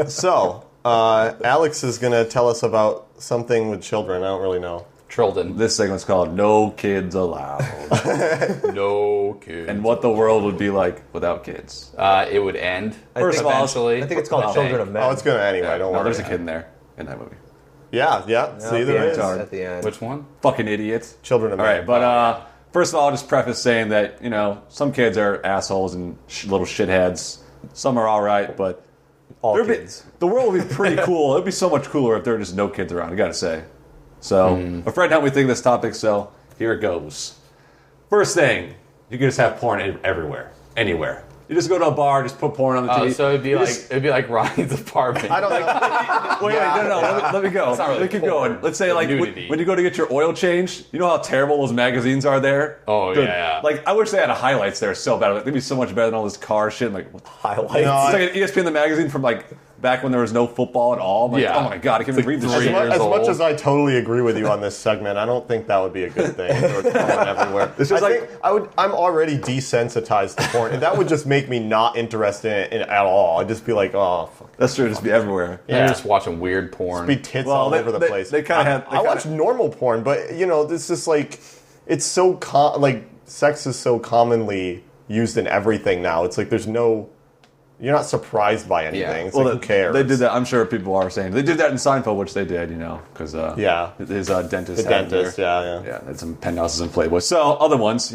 B: So Alex is going to tell us about something with children. I don't really know.
C: Trilden.
E: This segment's called "No Kids Allowed,"
C: No kids.
E: and what the world would be like without kids.
C: It would end.
E: First of all,
C: eventually.
H: I think it's called Children of Men.
B: Oh, it's going to anyway. Don't
E: No,
B: worry.
E: there's a kid in there in that movie.
B: Yeah. See,
H: At the
B: there
H: end,
B: is.
H: at the end.
C: Which one?
E: Fucking idiots.
B: Children of
E: All
B: Men.
E: right, but first of all, I'll just preface saying that some kids are assholes and little shitheads. Some are all right, but
H: All
E: there'd be-
H: kids.
E: the world would be pretty cool. It'd be so much cooler if there were just no kids around. I gotta say. So a friend helped me think of this topic, so here it goes. First thing, you can just have porn everywhere, anywhere. You just go to a bar, just put porn on the TV.
C: So it'd be like Ryan's apartment.
B: I don't know.
E: Wait, no. Let me go.
C: not really
E: Let me keep
C: porn.
E: going. Let's say, like,
C: Nudity.
E: when you go to get your oil changed, you know how terrible those magazines are there?
C: Oh, yeah.
E: Like, I wish they had highlights there so bad. Like, they'd be so much better than all this car shit. I'm like, what the
H: Highlights.
E: It's like an ESPN the magazine from, like, back when there was no football at all. I'm like,
C: Yeah.
E: oh my God, I can't even read this
C: As
E: shit.
C: much-
B: As much
C: old.
B: as I totally agree with you on this segment, I don't think that would be a good thing. If there was porn everywhere.
E: It's just
B: I
E: like-
B: think I'm already desensitized to porn, and that would just make me not interested in it at all. I'd just be like, oh, fuck.
E: That's true, just be everywhere.
C: You're just watching weird porn.
B: Be tits
E: Well,
B: all
E: they-
B: over the
E: they-
B: place.
E: they kinda have- they
B: I watch
E: kinda-
B: normal porn, but this is like, it's so like sex is so commonly used in everything now. It's like you're not surprised by anything. It's like, who cares?
E: They did that. I'm sure people are saying they did that in Seinfeld, which they did, because
B: Yeah.
E: his dentist.
B: The
E: had
B: dentist,
E: their- yeah, had some penthouses in Playboy. So other ones,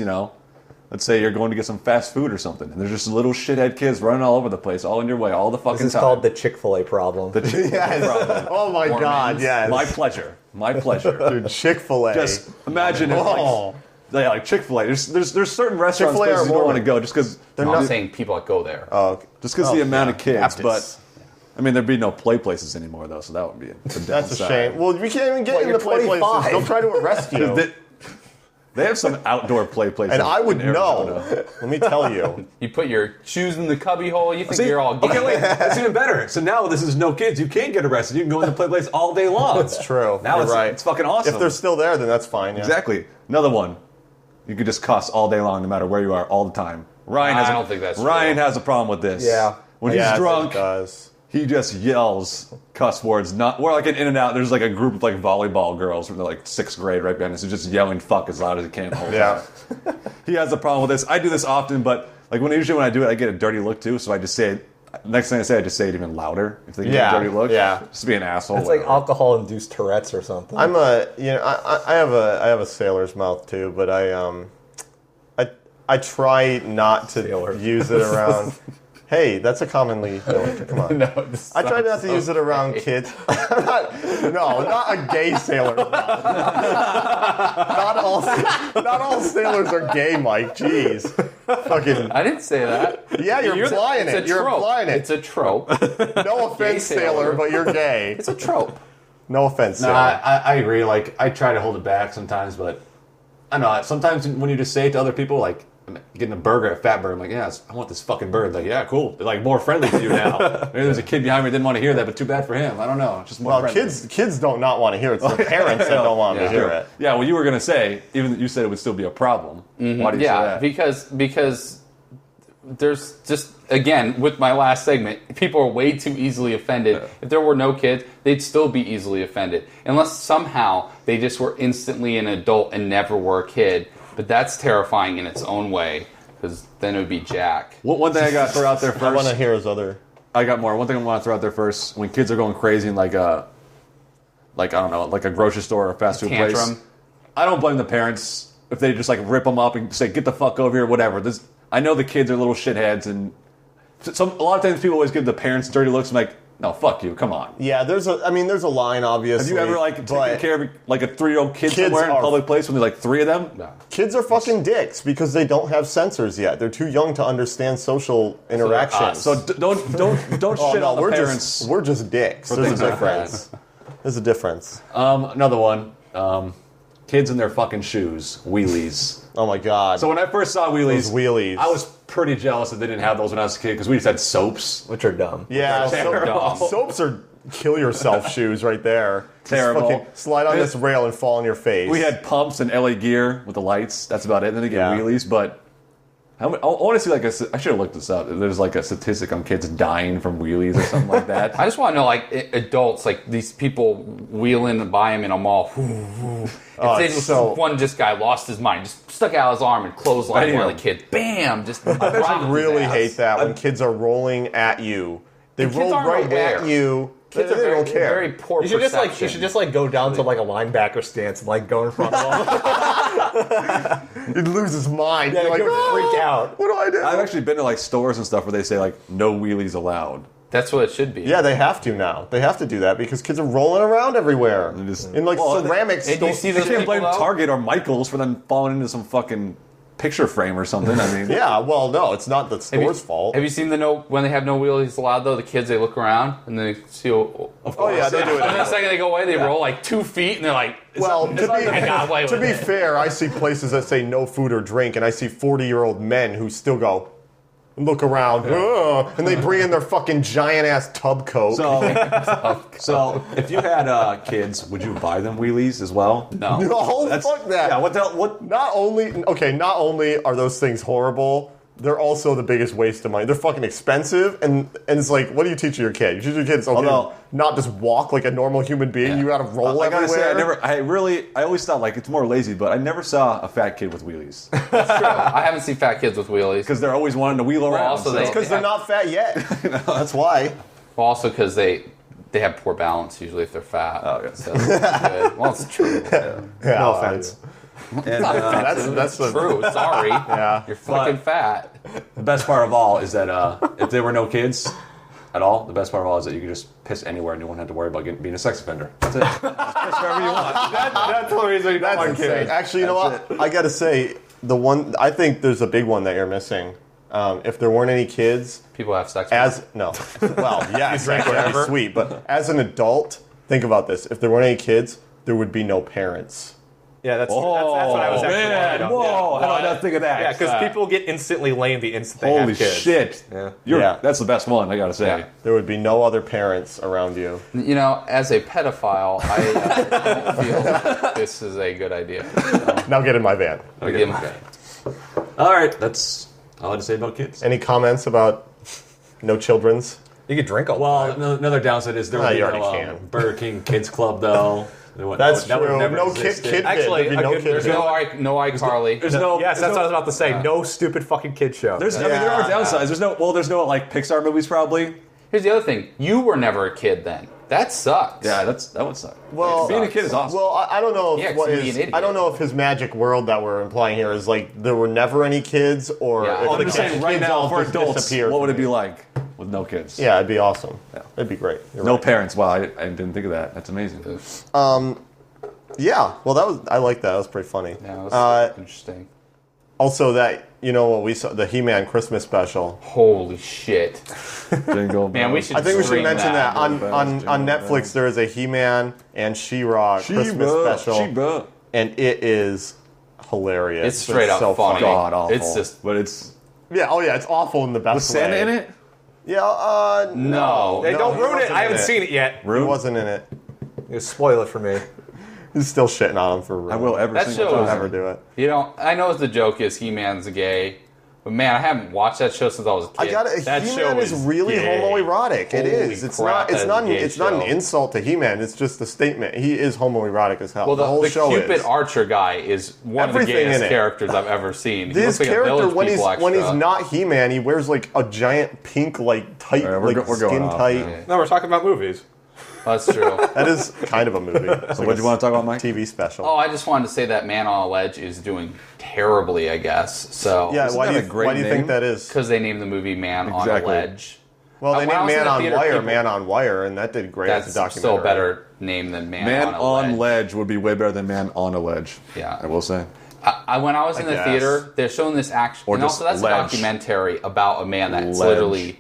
E: let's say you're going to get some fast food or something, and there's just little shithead kids running all over the place, all in your way, all the fucking
H: This is
E: time.
H: called the Chick-fil-A problem.
B: Yes. Oh my God, yes.
E: My pleasure. My pleasure.
B: Dude, Chick-fil-A.
E: Just imagine if
B: Oh.
E: like Chick-fil-A. There's certain restaurants
B: Chick-fil-A
E: places
B: are
E: you don't
B: more-
E: want to go just because
B: They're
C: I'm
B: not.
C: saying people that go there.
E: just because the amount of kids.
B: Baptists.
E: But I mean, there'd be no play places anymore though, so that would be
B: That's a
E: downside.
B: shame. Well, we can't even get into
H: you're
B: play
H: 25.
B: places. They'll try to arrest you.
E: They have some outdoor play places.
B: And I would
E: in
B: know.
E: Arizona.
B: Let me tell you.
C: You put your shoes in the cubby hole. You think
E: See,
C: you're all
E: okay, wait, that's even better. So now this is no kids. You can't get arrested. You can go in the play place all day long.
B: It's true.
E: Now
B: You're
E: it's,
B: right.
E: it's fucking awesome.
B: If they're still there, then that's fine. Yeah.
E: Exactly. Another one. You could just cuss all day long, no matter where you are, all the time. Ryan
C: I don't think that's
E: Ryan
C: true.
E: has a problem with this.
H: Yeah.
E: When he's
B: Yes,
E: drunk,
B: it does.
E: he just yells cuss words. Not we're like an in and out. There's like a group of like volleyball girls from like 6th grade right behind us who just yelling "fuck" as loud as he can. The whole
B: Yeah.
E: time. He has a problem with this. I do this often, but like usually when I do it, I get a dirty look too. So I just say it. Next thing I say, I just say it even louder. If they get
B: Yeah,
E: a dirty look,
B: yeah.
E: just be an asshole.
H: It's like
E: whatever.
H: alcohol-induced Tourette's or something.
B: I have a sailor's mouth too, but I try not to
H: Sailor.
B: use it around. Hey, that's a commonly. No, come on.
C: No, this
B: I try not
C: sounds
B: to
C: so
B: use it around
C: gay.
B: kids. Not a gay sailor. not all sailors are gay, Mike. Jeez. Fucking.
C: I didn't say that.
B: Yeah, you're implying it. You're
C: trope.
B: implying it.
C: It's a trope.
B: No offense,
C: Gay
B: Sailor,
C: sailor.
B: but you're gay.
C: It's a trope.
B: No offense,
J: No,
B: Sailor.
J: I agree. Like, I try to hold it back sometimes, but I don't know. Sometimes when you just say it to other people, like, I'm getting a burger at Fatburger, I'm like, yeah, I want this fucking burger. They're like, yeah, cool. They're like more friendly to you now. Maybe there's a kid behind me that didn't want to hear that, but too bad for him. I don't know. It's just more
B: Well,
J: friendly.
B: kids don't not want to hear it. It's their parents that don't want to hear it.
E: Yeah, well, you were going to say, even that you said it would still be a problem. Why did you say that?
C: because there's just, again, with my last segment, people are way too easily offended.
E: Yeah.
C: If there were no kids, they'd still be easily offended. Unless somehow they just were instantly an adult and never were a kid. But that's terrifying in its own way, because then it would be Jack.
E: One thing I got to throw out there first.
B: I want to hear his other.
E: I got more. One thing I want to throw out there first. When kids are going crazy in like I don't know, like a grocery store or a fast food place.
C: Tantrum.
E: I don't blame the parents if they just like rip them up and say, get the fuck over here, whatever. I know the kids are little shitheads, and a lot of times people always give the parents dirty looks. I'm like, no, fuck you, come on.
B: Yeah, there's a line, obviously.
E: Have you ever like taken care of like a 3-year-old kid
B: Kids
E: somewhere in a
B: are-
E: public place when there's like 3 of them?
C: No.
B: Kids are fucking dicks because they don't have sensors yet. They're too young to understand social interactions.
E: So don't
B: Oh,
E: shit
B: no,
E: on the
B: we're
E: parents.
B: we're just dicks. There's a
E: things like
B: difference. There's a difference.
E: Another one. Kids in their fucking shoes, wheelies.
B: Oh my god.
E: So when I first saw wheelies,
B: Those wheelies.
E: I was pretty jealous that they didn't have those when I was a kid because we just had soaps.
H: Which are dumb.
B: yeah,
E: Terrible.
B: soaps are kill yourself shoes right there. Just
E: Terrible.
B: fucking slide on this rail and fall on your face.
E: We had pumps and LA gear with the lights. That's about it. And then they get
B: Yeah.
E: wheelies, but I want to see like I should have looked this up. There's like a statistic on kids dying from wheelies or something like that.
C: I just want to know, like, adults, like, these people wheeling by him in a mall. If they just, one guy lost his mind, just stuck out his arm and clotheslined one of the kids. Bam! Just
B: I really hate that when kids are rolling at you. They
C: kids
B: roll
C: aren't
B: right
C: aware.
B: at you.
C: Kids
B: they
C: are
B: don't care.
C: very poor
H: You should
C: perception.
H: just go down to like a linebacker stance and like go in front of them.
B: He'd lose his mind.
H: Yeah,
B: You're like,
H: he would freak out.
B: What do I do?
E: I've actually been to like stores and stuff where they say like no wheelies allowed.
C: That's what it should be.
B: Yeah, they have to now. They have to do that because kids are rolling around everywhere
E: just-
B: in like
E: Well,
B: ceramics.
C: and you see
E: You
C: those
E: can't
C: people,
E: blame
C: though?
E: Target or Michaels for them falling into some fucking picture frame or something. I mean,
B: Yeah, well, no, it's not the
C: Have you-
B: store's fault.
C: Have you seen when they have no wheelies allowed though? The kids, they look around and they see.
B: Oh yeah, they do
C: And then the
B: it.
C: second they go away, they roll like 2 feet and they're like,
B: Well,
C: to
B: to be fair, I see places that say no food or drink, and I see 40-year-old men who still go, look around, "Ugh," and they bring in their fucking giant-ass tub coat.
E: So if you had kids, would you buy them wheelies as well?
C: no.
B: No, fuck that.
E: Yeah. What the what?
B: Not only are those things horrible, they're also the biggest waste of money. They're fucking expensive, and it's like, what do you teach your kid? You teach your kids, okay,
E: Although-
B: not just walk like a normal human being.
C: Yeah.
B: You gotta roll
E: I gotta
B: everywhere.
E: say, I always thought like it's more lazy, but I never saw a fat kid with wheelies
C: That's true. I haven't seen fat kids with wheelies.
E: because they're always wanting to wheel around.
C: also
E: so-
C: they-
B: Because they're not fat yet. That's why.
C: Well, also because they have poor balance usually if they're fat.
E: Oh, yeah.
C: So that's good. Well, it's true.
B: Yeah,
H: No offense.
E: and,
B: That's the
C: True. Sorry.
B: Yeah.
C: You're fucking fat.
E: the best part of all is that if there were no kids at all, the best part of all is that you could just piss anywhere and you won't have to worry about being a sex offender. That's it. Just piss wherever you want.
B: That's the reason you don't
E: want
B: insane.
E: kids.
B: Actually, you know what? I gotta say, I think there's a big one that you're missing. If there weren't any kids,
C: People have sex.
B: well, yes, that'd be sweet. But as an adult, think about this: if there weren't any kids, there would be no parents.
H: Yeah, that's what I was actually
E: man,
H: worried about.
E: whoa! How did I not think of that?
H: Yeah, because people get instantly lame the instant they
E: Holy
H: have kids.
E: shit!
H: Yeah.
B: Yeah.
E: That's the best one. I gotta say.
C: Yeah.
B: There would be no other parents around you.
C: You know, as a pedophile, I don't feel this is a good idea.
B: Now get in my van.
E: All right, that's all I had to say about kids.
B: Any comments about no children's?
H: You could drink all
E: Well, another downside is there
B: Ah,
E: would be
B: you already
E: no
B: can.
E: Burger King Kids Club though.
B: That's
E: that would
B: true.
E: never
B: No
E: existed.
B: kid
H: Actually,
B: There'd be no
H: a good-
B: kid
C: There's
B: bit.
C: no iCarly.
E: There's no.
H: Yes,
E: there's
H: that's
E: no,
H: what I was about to say. No stupid fucking kid show.
E: There's, I mean, there are downsides. There's no like Pixar movies probably.
C: Here's the other thing. You were never a kid then. That sucks.
E: Yeah, that would suck.
B: Well,
E: being a kid is awesome.
B: Well, I don't know if
C: Yeah, 'cause
B: what
C: you'd be
B: is.
C: an idiot.
B: I don't know if his magic world that we're implying here is like there were never any kids, or
C: Yeah.
B: if
C: Oh,
E: I'm
B: the
E: just
B: kids
E: saying right now
B: all
E: for
B: just
E: adults,
B: disappeared
E: what would it
B: from
E: be
B: you.
E: like with no kids?
B: Yeah, it'd be awesome. It'd be great. You're
E: No
B: right.
E: parents. Wow, I didn't think of that. That's amazing.
B: Yeah, well, I like that. That was pretty funny.
C: Yeah, it was interesting.
B: Also, that you know what we saw? The He-Man Christmas special.
C: Holy shit.
E: Jingle
C: Man, we
E: bells.
C: should
B: I think we should
C: stream
B: mention that.
E: Jingle
B: On
E: bells,
B: Netflix, there is a He-Man and She-Ra Christmas special.
E: She-Ra.
B: And it is hilarious.
C: It's straight up
B: so
C: funny.
E: God awful.
C: It's just...
E: But it's...
B: Yeah, oh yeah, it's awful in the best
E: Was Santa
B: way.
E: in it?
B: Yeah,
C: No.
H: Hey, don't
B: he
H: ruin it.
B: wasn't
H: I haven't
B: in it.
H: seen it yet.
B: He wasn't in it.
H: You spoil it for me.
B: He's still shitting on him for
E: I will every
C: That
E: single
C: show
B: I'll
C: is-
E: time.
B: never do it.
C: You know, I know the joke is He-Man's gay, but man, I haven't watched that show since I was a kid.
B: I got it.
C: That
B: He-Man is really
C: gay.
B: homoerotic. It
C: Holy
B: is. It's
C: crap,
B: not. It's
C: that
B: not.
C: is a gay
B: It's not an
C: show.
B: insult to He-Man. It's just a statement. He is homoerotic as hell.
C: Well,
B: the whole
C: the
B: show
C: Cupid
B: is.
C: Archer guy is one
B: Everything
C: of the gayest
B: in it.
C: characters I've ever seen. He
B: His
C: looks like a
B: character
C: Village
B: when he's
C: People
B: when he's
C: extra.
B: not He-Man, he wears like a giant pink like tight
E: All right, we're
B: like
E: go- we're going
B: skin
E: off
B: tight.
E: now.
H: No, we're talking about movies.
C: That's true.
B: That is kind of a movie. It's
E: So
B: like
E: what do you
B: a
E: want to talk about, Mike?
B: TV special.
C: Oh, I just wanted to say that Man on a Ledge is doing terribly, I guess. So
B: yeah.
E: Isn't
B: Why do
E: that
B: you
E: a great
B: why do you think
E: name?
B: that is?
C: because they named the movie Man on a
E: Exactly.
C: Ledge.
B: Well, they
C: when I
B: named
C: was in
B: Man
C: the
B: on
C: theater,
B: Wire,
C: people-
B: Man on Wire, and that did great as a
C: That's
B: documentary.
C: still a better name than
E: Man
C: on a
E: on Ledge would be way better than Man on a Ledge.
C: Yeah.
E: I will say.
C: When I was in the
B: guess.
C: theater, they're showing this action,
E: Or
C: and
E: just
C: also that's
E: ledge.
C: a documentary about a man that's
E: Ledge.
C: literally,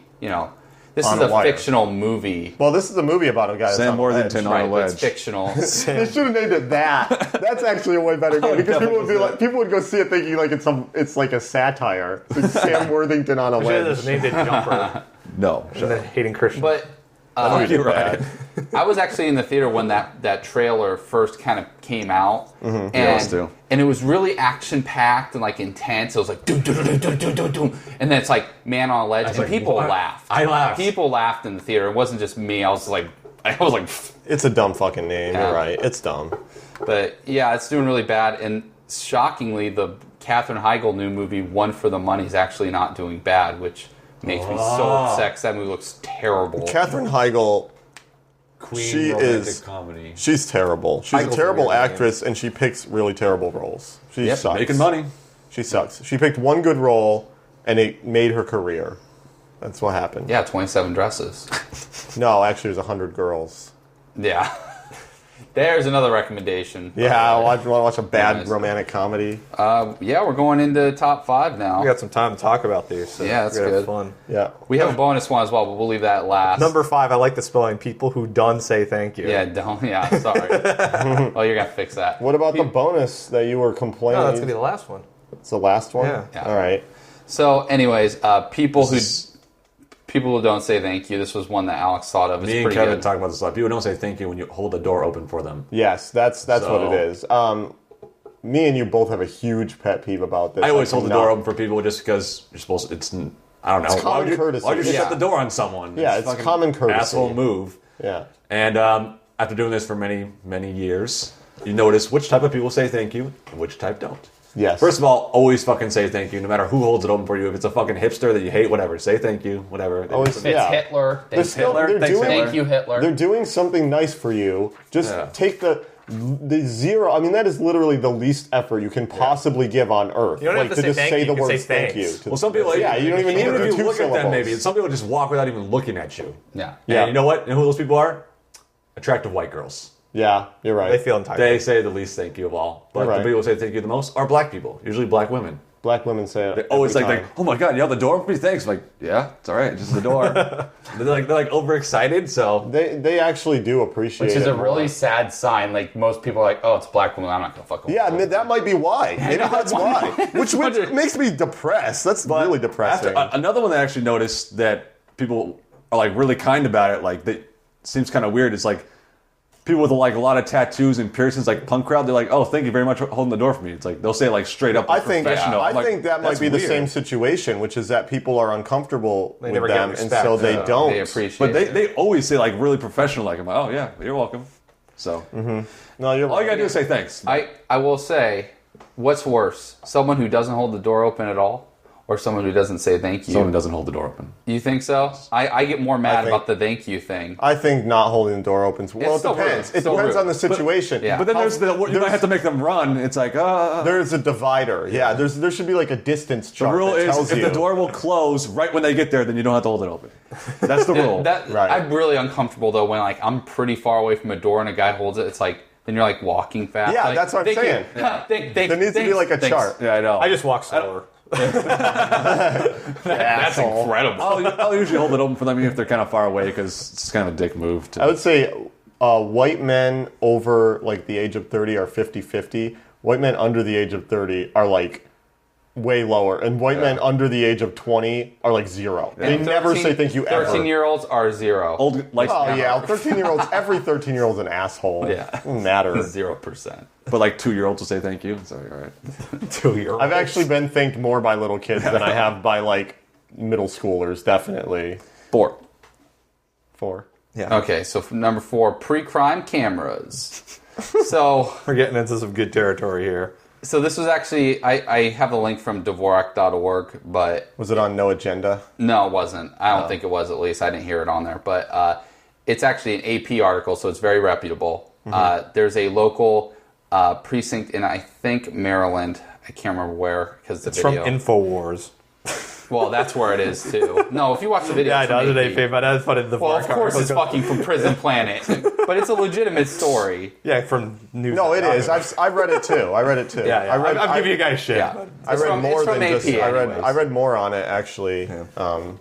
C: this
B: On
C: is
B: a
C: a
B: wire.
C: fictional movie.
B: Well, this is a movie about a guy that's
E: Sam
B: on a ledge.
E: Worthington on
C: Right,
E: a
C: but it's
E: ledge.
C: fictional.
B: They should have named it that. That's actually a way better name because people would be like, people would go see it thinking like it's like a satire. It's like Sam Worthington on a
H: We should have
B: ledge.
H: just named it Jumper.
E: No.
H: And then hating Christians.
C: But
B: You're right.
C: I was actually in the theater when that trailer first kind of came out,
E: Yeah, I was too.
C: and it was really action packed and like intense. It was like doom, doom, doom, doom, doom, doom, doom, and then it's like Man on a Ledge, and
H: like,
C: people
H: what?
C: laughed.
H: I laughed.
C: People laughed in the theater. It wasn't just me. I was like,
B: It's a dumb fucking name.
C: Yeah.
B: You're right. It's dumb.
C: but yeah, it's doing really bad. And shockingly, the Katherine Heigl new movie, One for the Money, is actually not doing bad, which makes me so upset 'cause that movie looks terrible.
B: Katherine Heigl,
J: Queen
B: She
J: romantic
B: is-
J: comedy.
B: she's terrible. She's
H: Heigl's
B: a terrible
H: a weird name.
B: actress, and she picks really terrible roles. She
C: Yep,
B: sucks.
E: Making money.
B: She sucks. She picked one good role, and it made her career. That's what happened.
C: Yeah, 27 Dresses.
B: No, actually, it was 100 Girls.
C: Yeah. There's another recommendation.
B: Yeah, I want to watch a bad
C: Nice.
B: romantic comedy.
C: Yeah, we're going into top 5 now.
H: we got some time to talk about these. So
C: Yeah, that's
H: we're gonna have
C: good.
H: Fun.
B: Yeah.
C: We have a bonus one as well, but we'll leave that last.
H: Number 5, I like the spelling. People who done say thank you.
C: Yeah, don't. Yeah, sorry. Oh, you're gonna fix that.
B: What about the bonus that you were complaining?
H: No, that's gonna be the last one.
B: It's the last one?
H: Yeah.
C: Yeah.
B: All right.
C: So, anyways, people who don't say thank you. This was one that Alex thought of. It's
J: Me and
C: pretty
J: Kevin
C: good.
J: talk about this a lot. People don't say thank you when you hold the door open for them.
B: Yes, that's what
J: So-
B: it is. Me and you both have a huge pet peeve about this.
J: I always
B: Like,
J: hold the
B: not-
J: door open for people just because you're supposed to. I don't know.
B: It's common
J: why would you,
B: courtesy.
J: Why would you
C: Yeah.
J: shut the door on someone?
B: Yeah, it's
J: fucking
B: common courtesy.
J: Asshole move.
B: Yeah.
J: And after doing this for many, many years, you notice which type of people say thank you and which type don't.
B: Yes.
J: First of all, always fucking say thank you, no matter who holds it open for you. If it's a fucking hipster that you hate, whatever, say thank you, whatever.
B: Always-
C: It's
B: yeah.
C: Hitler.
B: They're
C: Thanks,
B: still-
C: Hitler.
B: they're
J: Thanks,
B: doing-
C: Thank you, Hitler.
B: They're doing something nice for you. Just
J: Yeah.
B: take the zero. I mean, that is literally the least effort you can possibly give on Earth.
H: You don't have
B: like
H: to say
B: just
H: thank
B: say
H: you,
B: the
H: you can say
B: words thank you.
H: thanks.
B: to-
J: Well, some people,
B: yeah, you don't even need to
J: if
B: do
J: you
B: 2
J: look
B: syllables.
J: at them, maybe some people just walk without even looking at you.
C: Yeah.
B: Yeah.
J: And you know what? And who those people are? Attractive white girls.
B: Yeah, you're right.
H: They feel entitled.
J: They say the least thank you of all. But
B: You're right.
J: the people who say thank you the most are black people, usually black women.
B: Black women say it.
J: They always
B: every
J: like,
B: time.
J: oh my god, you have the door open for me? Thanks. I'm like, yeah, it's all right, just the door. they're like overexcited. So
B: They actually do appreciate
C: Which is
B: it
C: a
B: more.
C: really sad sign. Like, most people are like, oh, it's a black woman. I'm not going to fuck with
B: Yeah,
C: her.
B: that might be why. Maybe
C: know,
B: that's
C: why?
B: why. Which makes me depressed. That's really depressing.
J: Another one that I actually noticed that people are like really kind about it. Like, that seems kind of weird. It's like people with like a lot of tattoos and piercings, like punk crowd. They're like, oh, thank you very much for holding the door for me. It's like they'll say it like straight up.
B: I
J: Like,
B: think
J: professional.
B: I
J: I'm like,
B: think that might
J: that's
B: be the
J: weird.
B: same situation, which is that people are uncomfortable with
H: never get
B: them, and
H: respect.
B: so they don't.
C: They appreciate
J: But
C: it.
J: they always say like really professional. Like, I'm like, oh yeah, you're welcome. So
B: No, you're
J: all you
B: right.
J: gotta do is say thanks.
C: I will say, what's worse? Someone who doesn't hold the door open at all? Or someone who doesn't say thank you?
J: Someone doesn't hold the door open.
C: You think so? I get more mad
B: think-
C: about the thank you thing.
B: I think not holding the door opens. Well, it
C: still
B: depends.
C: rude.
B: It
C: Still
B: depends
C: rude.
B: on the situation.
C: yeah.
J: But then
B: How-
J: there's the you might have to make them run. It's like
B: There's a divider. Yeah, there should be like a distance
J: the
B: chart
J: rule
B: that
J: is
B: tells
J: if
B: you.
J: the door will close right when they get there, then you don't have to hold it open. That's the rule.
B: Right.
C: I'm really uncomfortable though when like I'm pretty far away from a door and a guy holds it. It's like then you're like walking fast.
B: Yeah,
C: like,
B: that's what I'm
C: thank you.
B: saying.
C: Thanks,
B: There needs to be like a
C: thanks.
B: chart.
J: Yeah, I know.
H: I just walk slower.
C: That's incredible.
E: I'll usually hold it open for them even if they're kind of far away because it's kind of a dick move.
B: I would say white men over like the age of 30 are 50-50. White men under the age of 30 are like way lower, and white men under the age of 20 are like 0. They never say thank you ever.
C: 13-year-olds are 0.
E: Old, like,
B: 13-year-olds. Every 13-year-old's an asshole.
C: Yeah.
B: Doesn't matter.
C: 0%.
E: But like 2-year-olds will say thank you. Sorry, all right.
H: 2-year-olds.
B: I've actually been thanked more by little kids than I have by like middle schoolers. Definitely.
E: 4.
H: Yeah.
C: Okay, so for number 4, pre-crime cameras. So
H: We're getting into some good territory here.
C: So this was actually, I have a link from Dvorak.org, but...
B: Was it on No Agenda?
C: No, it wasn't. I don't think it was, at least. I didn't hear it on there. But it's actually an AP article, so it's very reputable. There's a local precinct in, I think, Maryland. I can't remember where, because the video...
H: It's from InfoWars.
C: Well, that's where it is, too. No, if you watch the video...
H: Yeah, I know, it's AP, but that's funny.
C: Well, of course it's fucking from Prison Planet. But it's a legitimate story.
H: Yeah, from news.
B: No, it is. I've read it too.
H: Yeah. I'm giving you guys shit.
C: Yeah.
B: I read more than just.
C: AP,
B: I read more on it actually from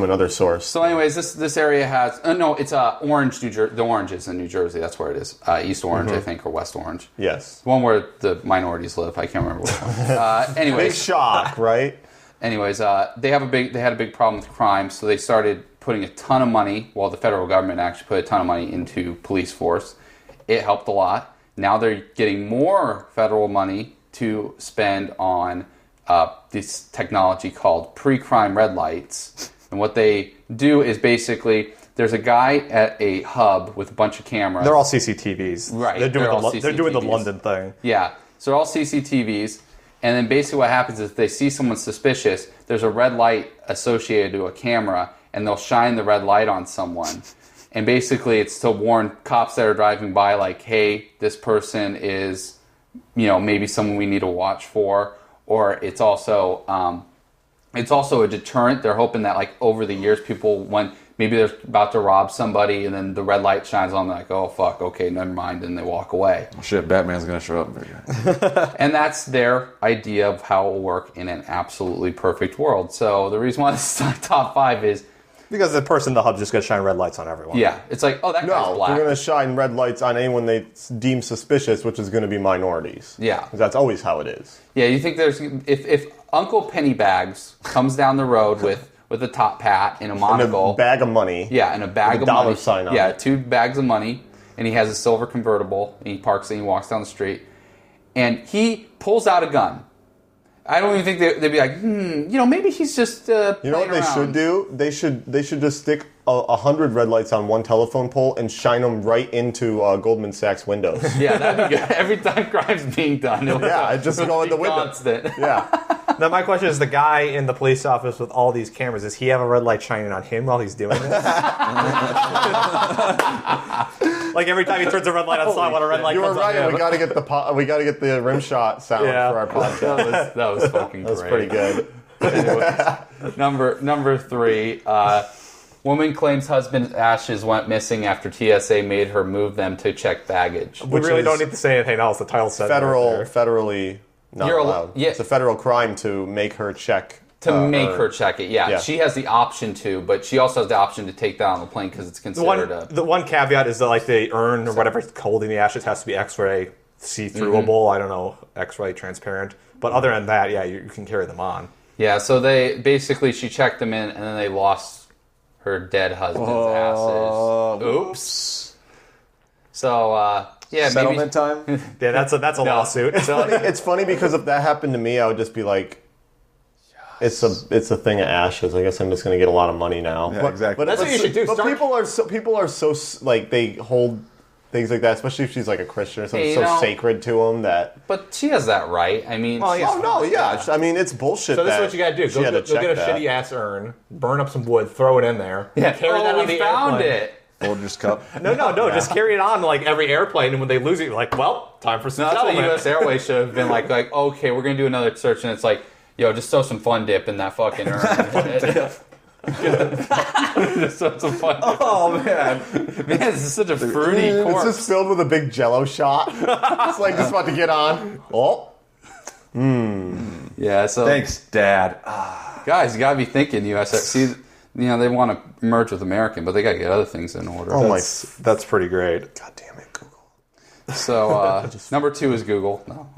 B: another source.
C: So, anyways, this area has no. It's Orange, New Jersey. The Orange is in New Jersey. That's where it is. East Orange, I think, or West Orange.
B: Yes.
C: The one where the minorities live. I can't remember which one. Anyways,
B: big shock, right?
C: Anyways, they had a big problem with crime, so they started putting a ton of money. Well, the federal government actually put a ton of money into police force. It helped a lot. Now they're getting more federal money to spend on this technology called pre-crime red lights. And what they do is basically there's a guy at a hub with a bunch of cameras.
H: They're all CCTVs.
C: Right.
H: They're doing the
C: CCTVs.
H: London thing.
C: Yeah. So they're all CCTVs. And then basically what happens is if they see someone suspicious, there's a red light associated to a camera, and they'll shine the red light on someone. And basically it's to warn cops that are driving by, like, hey, this person is, maybe someone we need to watch for. Or it's also a deterrent. They're hoping that, like, over the years, people, when maybe they're about to rob somebody and then the red light shines on them, like, oh, fuck, okay, never mind, and they walk away.
E: Oh, shit, Batman's going to show up.
C: And that's their idea of how it will work in an absolutely perfect world. So the reason why this is top 5 is...
H: Because the person in the hub just going to shine red lights on everyone.
C: Yeah, it's like, oh, that guy's black.
B: They're going to shine red lights on anyone they deem suspicious, which is going to be minorities.
C: Yeah.
B: That's always how it is.
C: Yeah, you think there's... If Uncle Pennybags comes down the road with a top hat and a monocle.
B: And a bag of money.
C: Yeah, and a bag of money.
B: dollar sign on
C: Yeah,
B: it.
C: 2 bags of money, and he has a silver convertible, and he parks it and he walks down the street, and he pulls out a gun. I don't even think they'd be like, maybe he's just
B: You know what they should do? They should just stick 100 red lights on one telephone pole and shine them right into Goldman Sachs windows.
C: Yeah, that'd be good. Every time crime's being done.
B: Yeah, just go in the window.
C: Constant.
B: Yeah.
H: Now my question is, the guy in the police office with all these cameras, does he have a red light shining on him while he's doing this? Like every time he turns a red light on someone, a red light
B: You were
H: comes
B: right.
H: on him.
B: We got to get the rim shot sound for our podcast.
C: That was fucking
B: That was
C: great.
B: pretty good.
C: Anyways, number 3. Woman claims husband's ashes went missing after TSA made her move them to check baggage.
H: We really don't need to say anything else. The title says
B: Federally not
C: You're
B: allowed.
C: yeah.
B: It's a federal crime to make her check.
C: Make her check it. Yeah, she has the option to, but she also has the option to take that on the plane because it's considered
H: the one caveat is that, like, the urn or whatever it's holding the ashes has to be X-ray see-throughable. I don't know, X-ray transparent. But other than that, yeah, you can carry them on.
C: Yeah, so she checked them in, and then they lost her dead husband's ashes. Oops. So,
E: Settlement time?
H: Yeah, that's a lawsuit.
B: It's funny because if that happened to me, I would just be like, it's a thing of ashes. I guess I'm just going to get a lot of money now.
E: Yeah, exactly.
B: But
H: That's what you should do.
B: But people are so like, they hold things like that, especially if she's like a Christian or something,
C: Hey,
B: sacred to them that.
C: But she has that right. I mean,
B: I mean, it's bullshit.
D: So this is what you gotta do. Go get a shitty ass urn, burn up some wood, throw it in there.
C: Yeah.
D: Carry that on the
C: found
D: airplane.
C: it.
E: Folgers cup.
H: No, just carry it on like every airplane, and when they lose it, you're like, well, time for some
C: No, that's what
H: settlement.
C: U.S. Airways should have been like, okay, we're going to do another search, and it's like, yo, just throw some fun dip in that fucking urn. Just throw some fun dip.
E: Oh, man.
C: Man, this is such a fruity corpse.
B: It's just filled with a big Jello shot. It's like just about to get on. Oh.
C: Yeah, Yeah. So
E: Thanks, Dad.
C: guys, you gotta be thinking USF. See, they want to merge with American, but they gotta get other things in order.
B: Oh my!
H: That's pretty great.
B: God damn it, Google.
C: So number 2 is Google. No,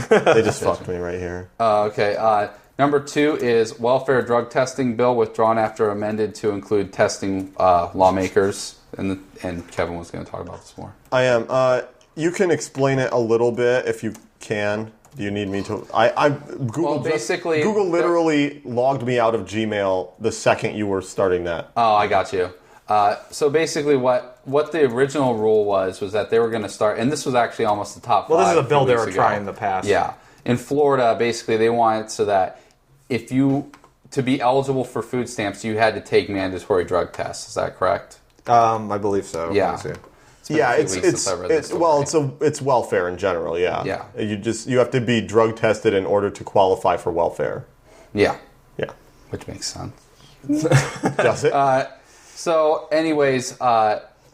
B: They just fucked me right here.
C: okay. Number 2 is welfare drug testing bill withdrawn after amended to include testing lawmakers. And Kevin was going to talk about this more.
B: I am. You can explain it a little bit if you can. Do you need me to? Google
C: basically
B: Google literally logged me out of Gmail the second you were starting that.
C: Oh, I got you. So basically, what the original rule was that they were going to start, and this was actually almost the top 5.
H: Well, this is a bill they
C: few
H: were
C: weeks
H: trying
C: ago.
H: to pass.
C: Yeah, in Florida, basically they wanted so that to be eligible for food stamps, you had to take mandatory drug tests. Is that correct?
H: I believe so.
C: Yeah.
H: Let me see.
B: Yeah, it's welfare in general. Yeah.
C: Yeah.
B: You have to be drug tested in order to qualify for welfare.
C: Yeah.
B: Yeah.
C: Which makes sense.
B: Does it?
C: So, anyways,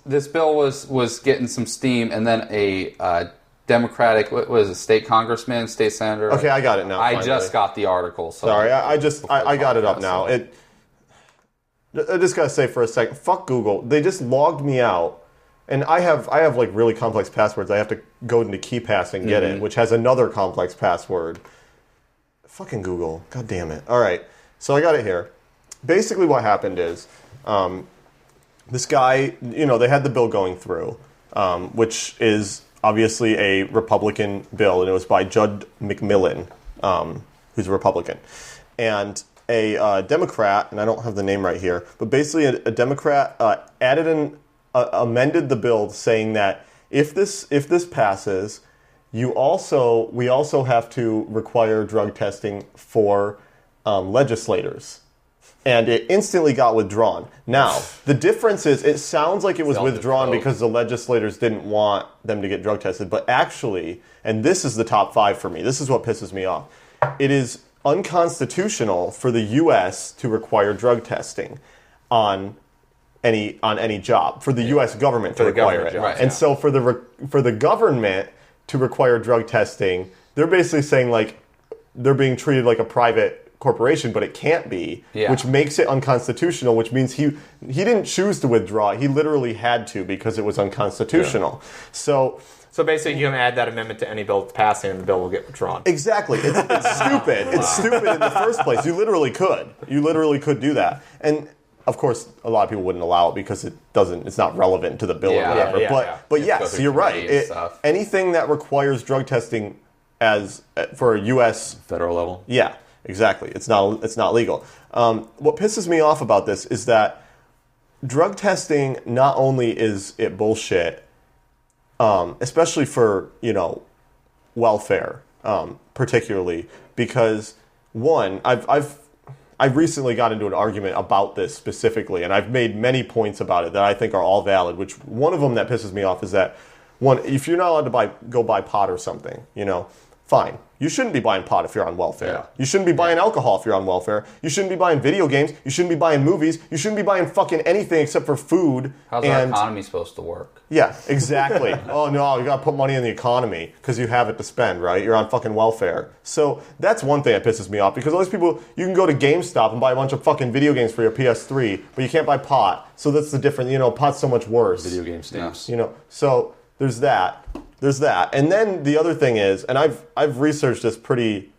C: this bill was getting some steam, and then a Democratic, what was it, state congressman, state senator?
B: Okay, I got it now.
C: I
B: finally.
C: just got the article. So
B: Sorry, I got it up now. I just gotta say for a second, fuck Google. They just logged me out, and I have like really complex passwords. I have to go into KeyPass and get it, which has another complex password. Fucking Google, god damn it. All right, so I got it here. Basically, what happened is, this guy, they had the bill going through, which is obviously a Republican bill, and it was by Judd McMillan, who's a Republican, and a Democrat, and I don't have the name right here, but basically a Democrat amended the bill saying that if this passes, we also have to require drug testing for legislators. And it instantly got withdrawn. Now, the difference is, it sounds like it was withdrawn because the legislators didn't want them to get drug tested, but actually, and this is the top 5 for me, this is what pisses me off, it is unconstitutional for the U.S. to require drug testing on any job, for the U.S. government to require it.
C: Right,
B: and so for the government to require drug testing, they're basically saying like they're being treated like a private corporation, but it can't be, which makes it unconstitutional, which means he didn't choose to withdraw. He literally had to because it was unconstitutional. Yeah.
H: So basically, you can add that amendment to any bill passing, and the bill will get withdrawn.
B: Exactly. It's stupid. It's stupid in the first place. You literally could do that. And of course, a lot of people wouldn't allow it because it's not relevant to the bill or whatever. But yes, you're right. Anything that requires drug testing for a U.S.
E: federal level.
B: Yeah. Exactly. It's not legal. What pisses me off about this is that drug testing, not only is it bullshit, especially for, welfare, particularly, because one, I've recently got into an argument about this specifically, and I've made many points about it that I think are all valid, which one of them that pisses me off is that, one, if you're not allowed to go buy pot or something, fine. You shouldn't be buying pot if you're on welfare. Yeah. You shouldn't be buying alcohol if you're on welfare. You shouldn't be buying video games. You shouldn't be buying movies. You shouldn't be buying fucking anything except for food.
C: How's our economy supposed to work?
B: Yeah, exactly. Oh, no, you got to put money in the economy because you have it to spend, right? You're on fucking welfare. So that's one thing that pisses me off because all these people, you can go to GameStop and buy a bunch of fucking video games for your PS3, but you can't buy pot. So that's the difference. Pot's so much worse.
E: Video game stamps.
B: So there's that. And then the other thing is, and I've researched this pretty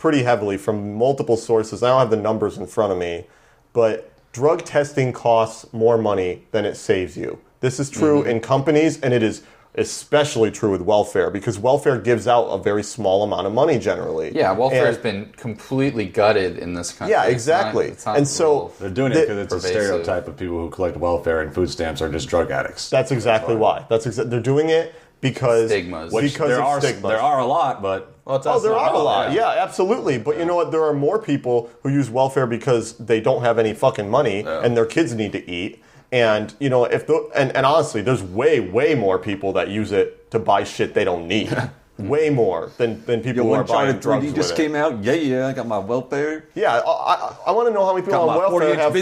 B: heavily from multiple sources. I don't have the numbers in front of me, but drug testing costs more money than it saves you. This is true in companies, and it is especially true with welfare because welfare gives out a very small amount of money generally.
C: Yeah, welfare has been completely gutted in this country.
B: Yeah, exactly.
C: It's not
B: and so
J: they're doing it because it's a stereotype of people who collect welfare and food stamps are just drug addicts.
B: That's exactly why. They're doing it because
C: stigmas.
B: Stigmas.
J: There are a lot, but
B: there are a lot. Yeah, absolutely. But you know what? There are more people who use welfare because they don't have any fucking money and their kids need to eat. And and honestly, there's way more people that use it to buy shit they don't need. Way more than people who are buying drugs with it.
E: just came out. Yeah, I got my welfare.
B: Yeah, I want to know how many people on welfare have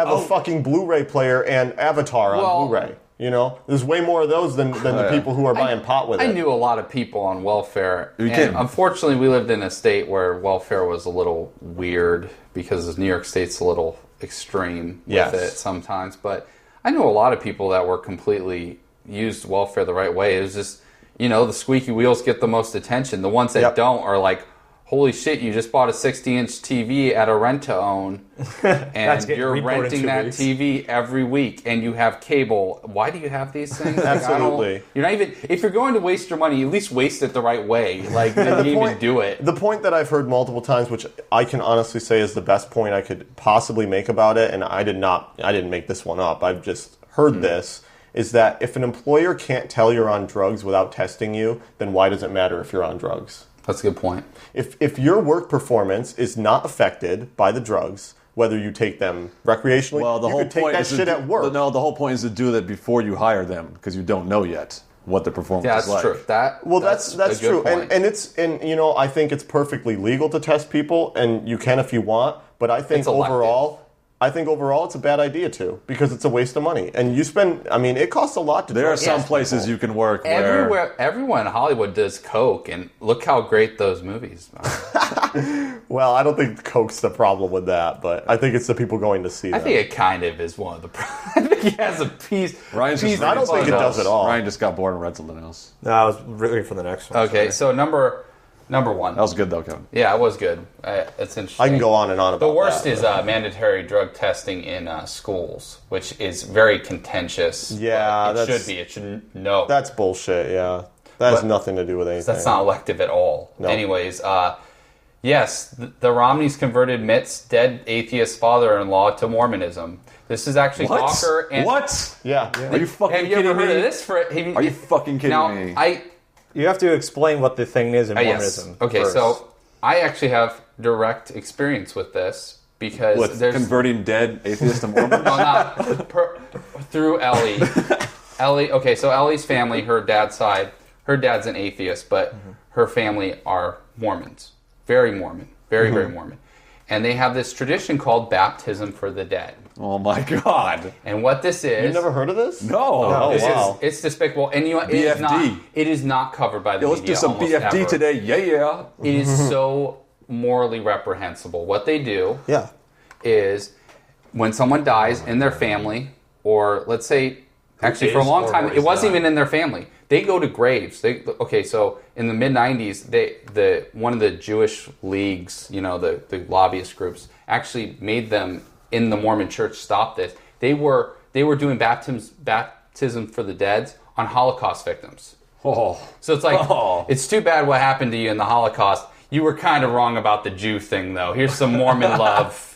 B: a fucking Blu-ray player and Avatar on Blu-ray. You know, there's way more of those than the people who are buying pot with it.
C: I knew a lot of people on welfare.
E: You
C: And
E: can't-
C: unfortunately, we lived in a state where welfare was a little weird because New York State's a little extreme with
B: Yes.
C: it sometimes. But I knew a lot of people that were completely used welfare the right way. It was just, the squeaky wheels get the most attention. The ones that don't are like, holy shit, you just bought a 60-inch TV at a rent-to-own, and
H: getting
C: you're
H: reported in
C: renting
H: 2
C: that
H: weeks.
C: TV every week, and you have cable. Why do you have these things? Like,
B: Absolutely.
C: you're not even, if you're going to waste your money, at least waste it the right way. Like, you didn't even do it.
B: The point that I've heard multiple times, which I can honestly say is the best point I could possibly make about it, and I didn't make this one up, I've just heard this, is that if an employer can't tell you're on drugs without testing you, then why does it matter if you're on drugs?
C: That's a good point.
B: If your work performance is not affected by the drugs, whether you take them recreationally,
E: Well, the
B: you
E: whole
B: could take
E: point
B: that
E: is
B: shit at work.
E: No, the whole point is to do that before you hire them because you don't know yet what the performance
C: Yeah,
E: is
C: that's
E: like.
C: true.
B: That's
C: a good
B: true,
C: point.
B: and I think it's perfectly legal to test people, and you can if you want. But I think
C: It's elective.
B: overall, it's a bad idea too, because it's a waste of money, and you spend. I mean, it costs a lot to.
E: There are
B: drug
E: some
B: test
E: places
B: people.
E: you can work where
C: Everyone in Hollywood does coke, and look how great those movies are.
B: Well, I don't think Coke's the problem with that, but I think it's the people going to see.
C: I
B: them.
C: think it kind of is one of the problems. I think he has a piece.
E: Ryan's just
B: I don't think it does at all.
E: Ryan just got bored and read something else.
H: No, I was ready for the next one.
C: Okay,
H: sorry.
C: so number one.
E: That was good though, Kevin.
C: Yeah, it was good. It's interesting.
B: I can go on and on about
C: The worst
B: that.
C: is mandatory drug testing in schools, which is very contentious.
B: Yeah,
C: but it
B: that's-
C: should be. It should no.
B: That's bullshit. Yeah, that has
C: But-
B: nothing to do with anything.
C: That's not elective at all.
B: No.
C: Anyways, yes, the Romneys converted Mitt's dead atheist father-in-law to Mormonism. This is actually Gawker and
E: What?
B: Yeah.
E: Are you fucking
C: Have you
E: kidding
C: ever heard
E: me?
C: of this?
E: Are you fucking kidding
C: now,
E: me?
H: You have to explain what the thing is in
C: Yes.
H: Mormonism.
C: Okay,
H: first.
C: so I actually have direct experience with this because
E: With
C: there's
E: converting dead atheists to Mormons?
C: no, not through Ellie. Ellie. Okay, so Ellie's family, her dad's side, her dad's an atheist, but her family are Mormons, very Mormon, very Mormon, and they have this tradition called baptism for the dead.
E: Oh my god.
C: And what this is,
B: You've never heard of this?
E: No.
B: Oh,
C: this
B: wow.
C: is, it's despicable, and you know,
E: BFD.
C: it is not covered by the
E: Yo, let's
C: media.
E: do some
C: almost
E: BFD
C: ever.
E: today. Yeah.
C: It is so morally reprehensible. What they do
B: Yeah.
C: is when someone dies in their family, or let's say, actually for a
H: is
C: long
H: or
C: time,
H: what
C: it
H: is
C: wasn't
H: not?
C: even in their family. They go to graves. So in the mid '90s, one of the Jewish leagues, the lobbyist groups, actually made them in the Mormon Church stop this. They were baptism for the dead on Holocaust victims.
E: Oh.
C: So it's like, it's too bad what happened to you in the Holocaust. You were kind of wrong about the Jew thing, though. Here's some Mormon love.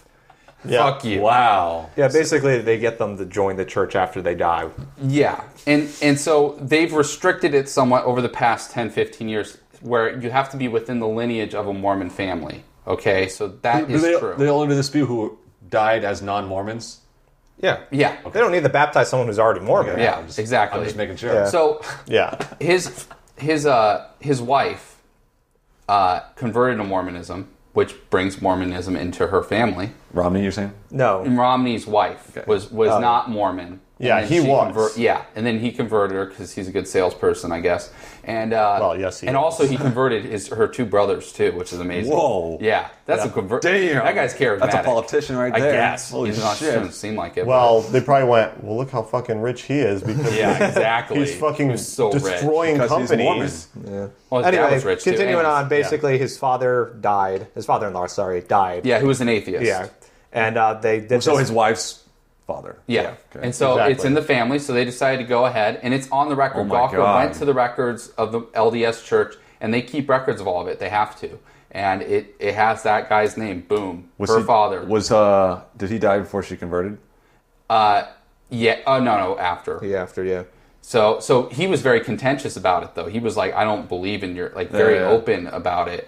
B: Yeah.
C: Fuck you.
E: Wow.
H: yeah, basically they get them to join the church after they die.
C: Yeah. And so they've restricted it somewhat over the past 10, 15 years where you have to be within the lineage of a Mormon family. Okay? So that is true.
J: They only do this people who died as non-Mormons?
H: Yeah.
C: Yeah.
H: They don't need to baptize someone who's already Mormon.
C: Yeah,
J: I'm just-
C: exactly.
J: I'm just making sure.
H: Yeah.
C: So
B: Yeah.
C: his wife converted to Mormonism, which brings Mormonism into her family.
E: Romney, you're saying?
H: No.
C: And Romney's wife was not Mormon. And
B: Yeah,
C: then
B: he
C: she
B: was.
C: and then he converted her because he's a good salesperson, I guess. And
B: Well, yes, he
C: and
B: is.
C: also he converted her two brothers too, which is amazing.
E: Whoa.
C: Yeah, that's a convert.
E: Damn.
C: That guy's charismatic.
E: That's a politician right
C: I
E: there.
C: guess.
E: Holy
C: He's not,
E: shit.
C: doesn't seem like it.
B: Well, they probably went, well, look how fucking rich he is because
C: yeah, exactly.
B: he's fucking
C: He's so
B: destroying
E: Because he's
B: companies.
E: Mormon.
C: Well, his dad
H: Anyway,
C: was rich too.
H: continuing
C: Anyways.
H: on, basically his father died. His father-in-law, died.
C: Yeah, who was an atheist.
H: Yeah. And they did
E: So
H: this-
E: his wife's father.
C: Yeah.
E: Okay.
C: And so
B: Exactly.
C: it's in the family, so they decided to go ahead, and it's on the record.
E: Oh my
C: Gawker
E: God.
C: went to the records of the LDS Church, and they keep records of all of it. They have to. And it has that guy's name. Boom. Her father.
E: Did he die before she converted?
C: Yeah. Oh, no, after.
H: Yeah, after, yeah.
C: So he was very contentious about it, though. He was like, I don't believe in your, very
E: Yeah.
C: open about it.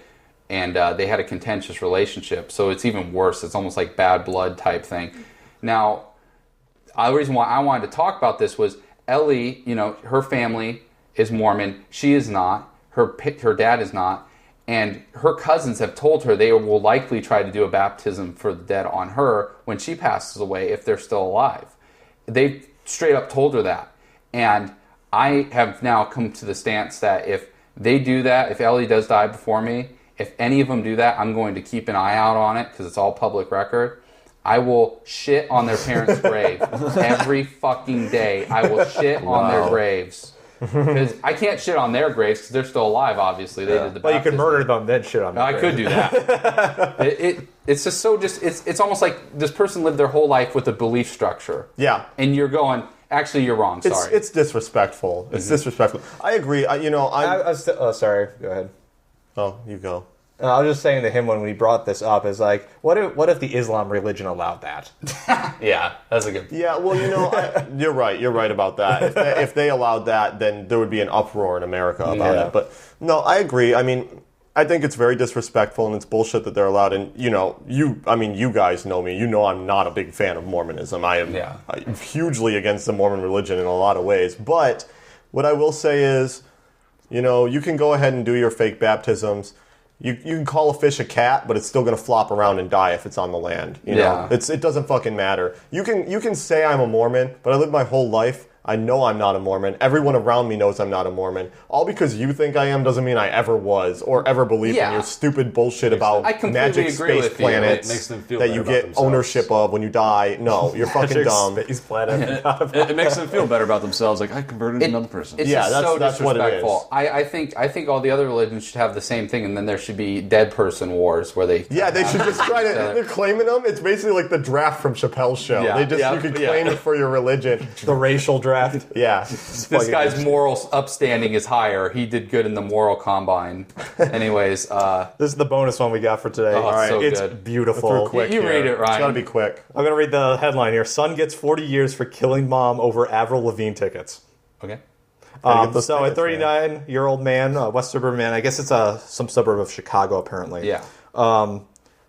C: And they had a contentious relationship. So it's even worse. It's almost like bad blood type thing. Now, the reason why I wanted to talk about this was Ellie, her family is Mormon. She is not. Her dad is not. And her cousins have told her they will likely try to do a baptism for the dead on her when she passes away if they're still alive. They've straight up told her that. And I have now come to the stance that if they do that, if Ellie does die before me, if any of them do that, I'm going to keep an eye out on it because it's all public record. I will shit on their parents' grave every fucking day. I will shit on their graves. Because I can't shit on their graves because they're still alive, obviously. They did the
H: But you could
C: baptism.
H: murder them, then shit on them.
C: I could do that. It's just so it's almost like this person lived their whole life with a belief structure.
B: Yeah.
C: And you're going, actually, you're wrong. Sorry.
B: It's disrespectful. It's disrespectful. I agree.
D: Sorry, go ahead.
B: Oh, you go.
D: I was just saying to him when we brought this up is like, what if the Islam religion allowed that?
C: Yeah, that's a good.
B: Yeah, well, you're right. You're right about that. If they allowed that, then there would be an uproar in America about it. But no, I agree. I mean, I think it's very disrespectful and it's bullshit that they're allowed. And you guys know me. You know I'm not a big fan of Mormonism. I'm hugely against the Mormon religion in a lot of ways. But what I will say is, you can go ahead and do your fake baptisms. You can call a fish a cat, but it's still going to flop around and die if it's on the land. You know? It doesn't fucking matter. You can say I'm a Mormon, but I lived my whole life. I know I'm not a Mormon. Everyone around me knows I'm not a Mormon. All because you think I am doesn't mean I ever was or ever believed in your stupid bullshit about magic space planets
J: makes them feel
B: that you get ownership of when you die. No, you're fucking dumb.
H: Space planet.
E: It makes them feel better about themselves. Like, I converted another person.
C: It's
B: Yeah,
C: just so
B: that's what it is.
C: disrespectful. I think all the other religions should have the same thing, and then there should be dead person wars where they.
B: Yeah, they should just try to. They're claiming them. It's basically like the draft from Chappelle's show.
C: Yeah.
B: You can claim it for your religion.
H: The racial draft.
B: Yeah.
C: This guy's moral upstanding is higher. He did good in the moral combine. Anyways,
H: This is the bonus one we got for today.
C: Oh, it's so
H: it's
C: good.
H: beautiful.
B: Quick
C: You
B: here.
C: read it, Ryan.
B: It's got to be quick.
H: I'm going to read the headline here. Son gets 40 years for killing mom over Avril Lavigne tickets.
C: okay.
B: Gotta get those
H: So a
B: tickets, man.
H: 39-year-old man, West suburban man, I guess it's some suburb of Chicago, apparently.
C: Yeah.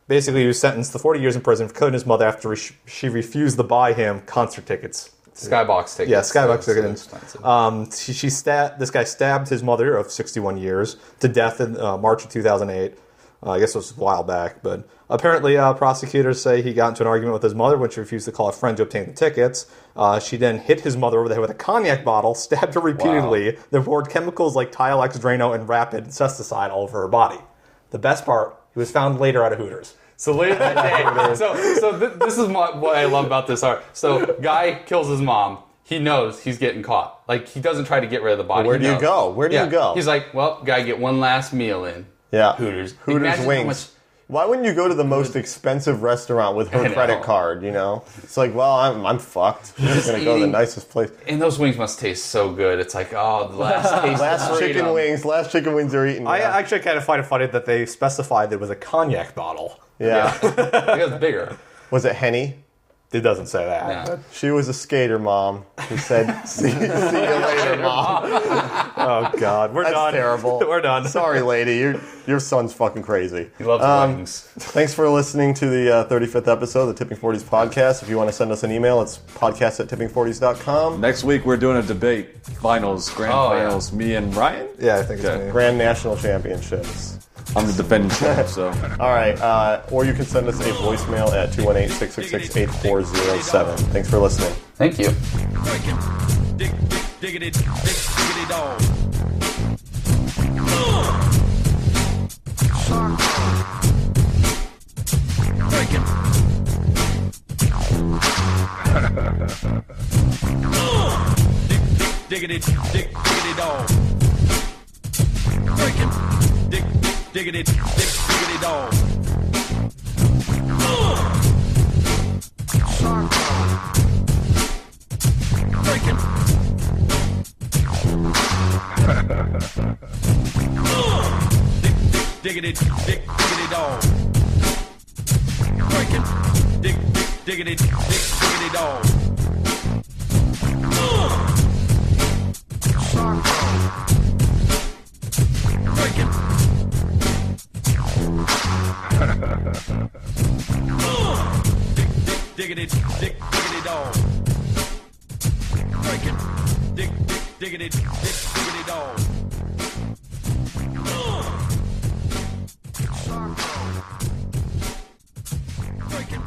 H: Basically, he was sentenced to 40 years in prison for killing his mother after she refused to buy him concert tickets.
C: Skybox tickets.
H: Yeah, Skybox
C: So
H: tickets.
C: expensive.
H: This guy stabbed his mother of 61 years to death in March of 2008. I guess it was a while back, but apparently prosecutors say he got into an argument with his mother when she refused to call a friend to obtain the tickets. She then hit his mother over the head with a cognac bottle, stabbed her repeatedly, then poured chemicals like Tilex, Drano, and Rapid Incesticide all over her body. The best part, he was found later at a Hooters.
C: So later that day, this is what I love about this art. So guy kills his mom. He knows he's getting caught. Like, he doesn't try to get rid of the body.
B: Where do you go? Where do you go?
C: He's like, well, gotta get one last meal in.
B: Yeah.
C: Hooters.
B: Hooters
C: Imagine how
B: wings.
C: much-
B: Why wouldn't you go to the most expensive restaurant with her
C: I know.
B: credit card, It's like, well, I'm fucked. I'm just going to go to the
C: eating-
B: nicest place.
C: And those wings must taste so good. It's like, oh, the last taste.
B: Last
C: of
B: chicken wings are eaten.
H: I
B: yeah.
H: actually kind of find it funny that they specified it was a cognac bottle.
B: Yeah.
C: Because it's bigger.
B: Was it Henny?
H: It doesn't say that.
C: Yeah.
B: She was a skater mom who said, see you later, Mom.
H: Oh, God. We're
B: That's
H: done.
B: terrible.
H: We're done.
B: Sorry, lady. Your son's fucking crazy.
C: He loves wings.
B: Thanks for listening to the 35th episode of the Tipping 40s podcast. If you want to send us an email, it's podcast@tipping40s.com.
E: Next week, we're doing a debate finals, grand finals. Me and Ryan.
H: Yeah, I think it's me.
B: Grand National Championships.
E: I'm the defending champ, so.
B: All right. Or you can send us a voicemail at 218-666-8407. Thanks for listening.
C: Thank you.
A: Diggity dog. Breaking. Diggity dog. Breaking. Diggity dog. Breaking. Diggity dog. Breaking. Diggity dog. Breaking. Diggity dog. Breaking. Diggity dog. Breaking.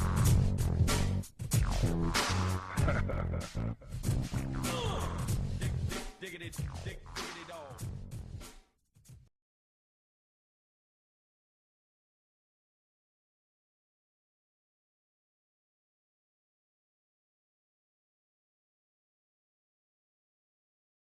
A: diggity, dig,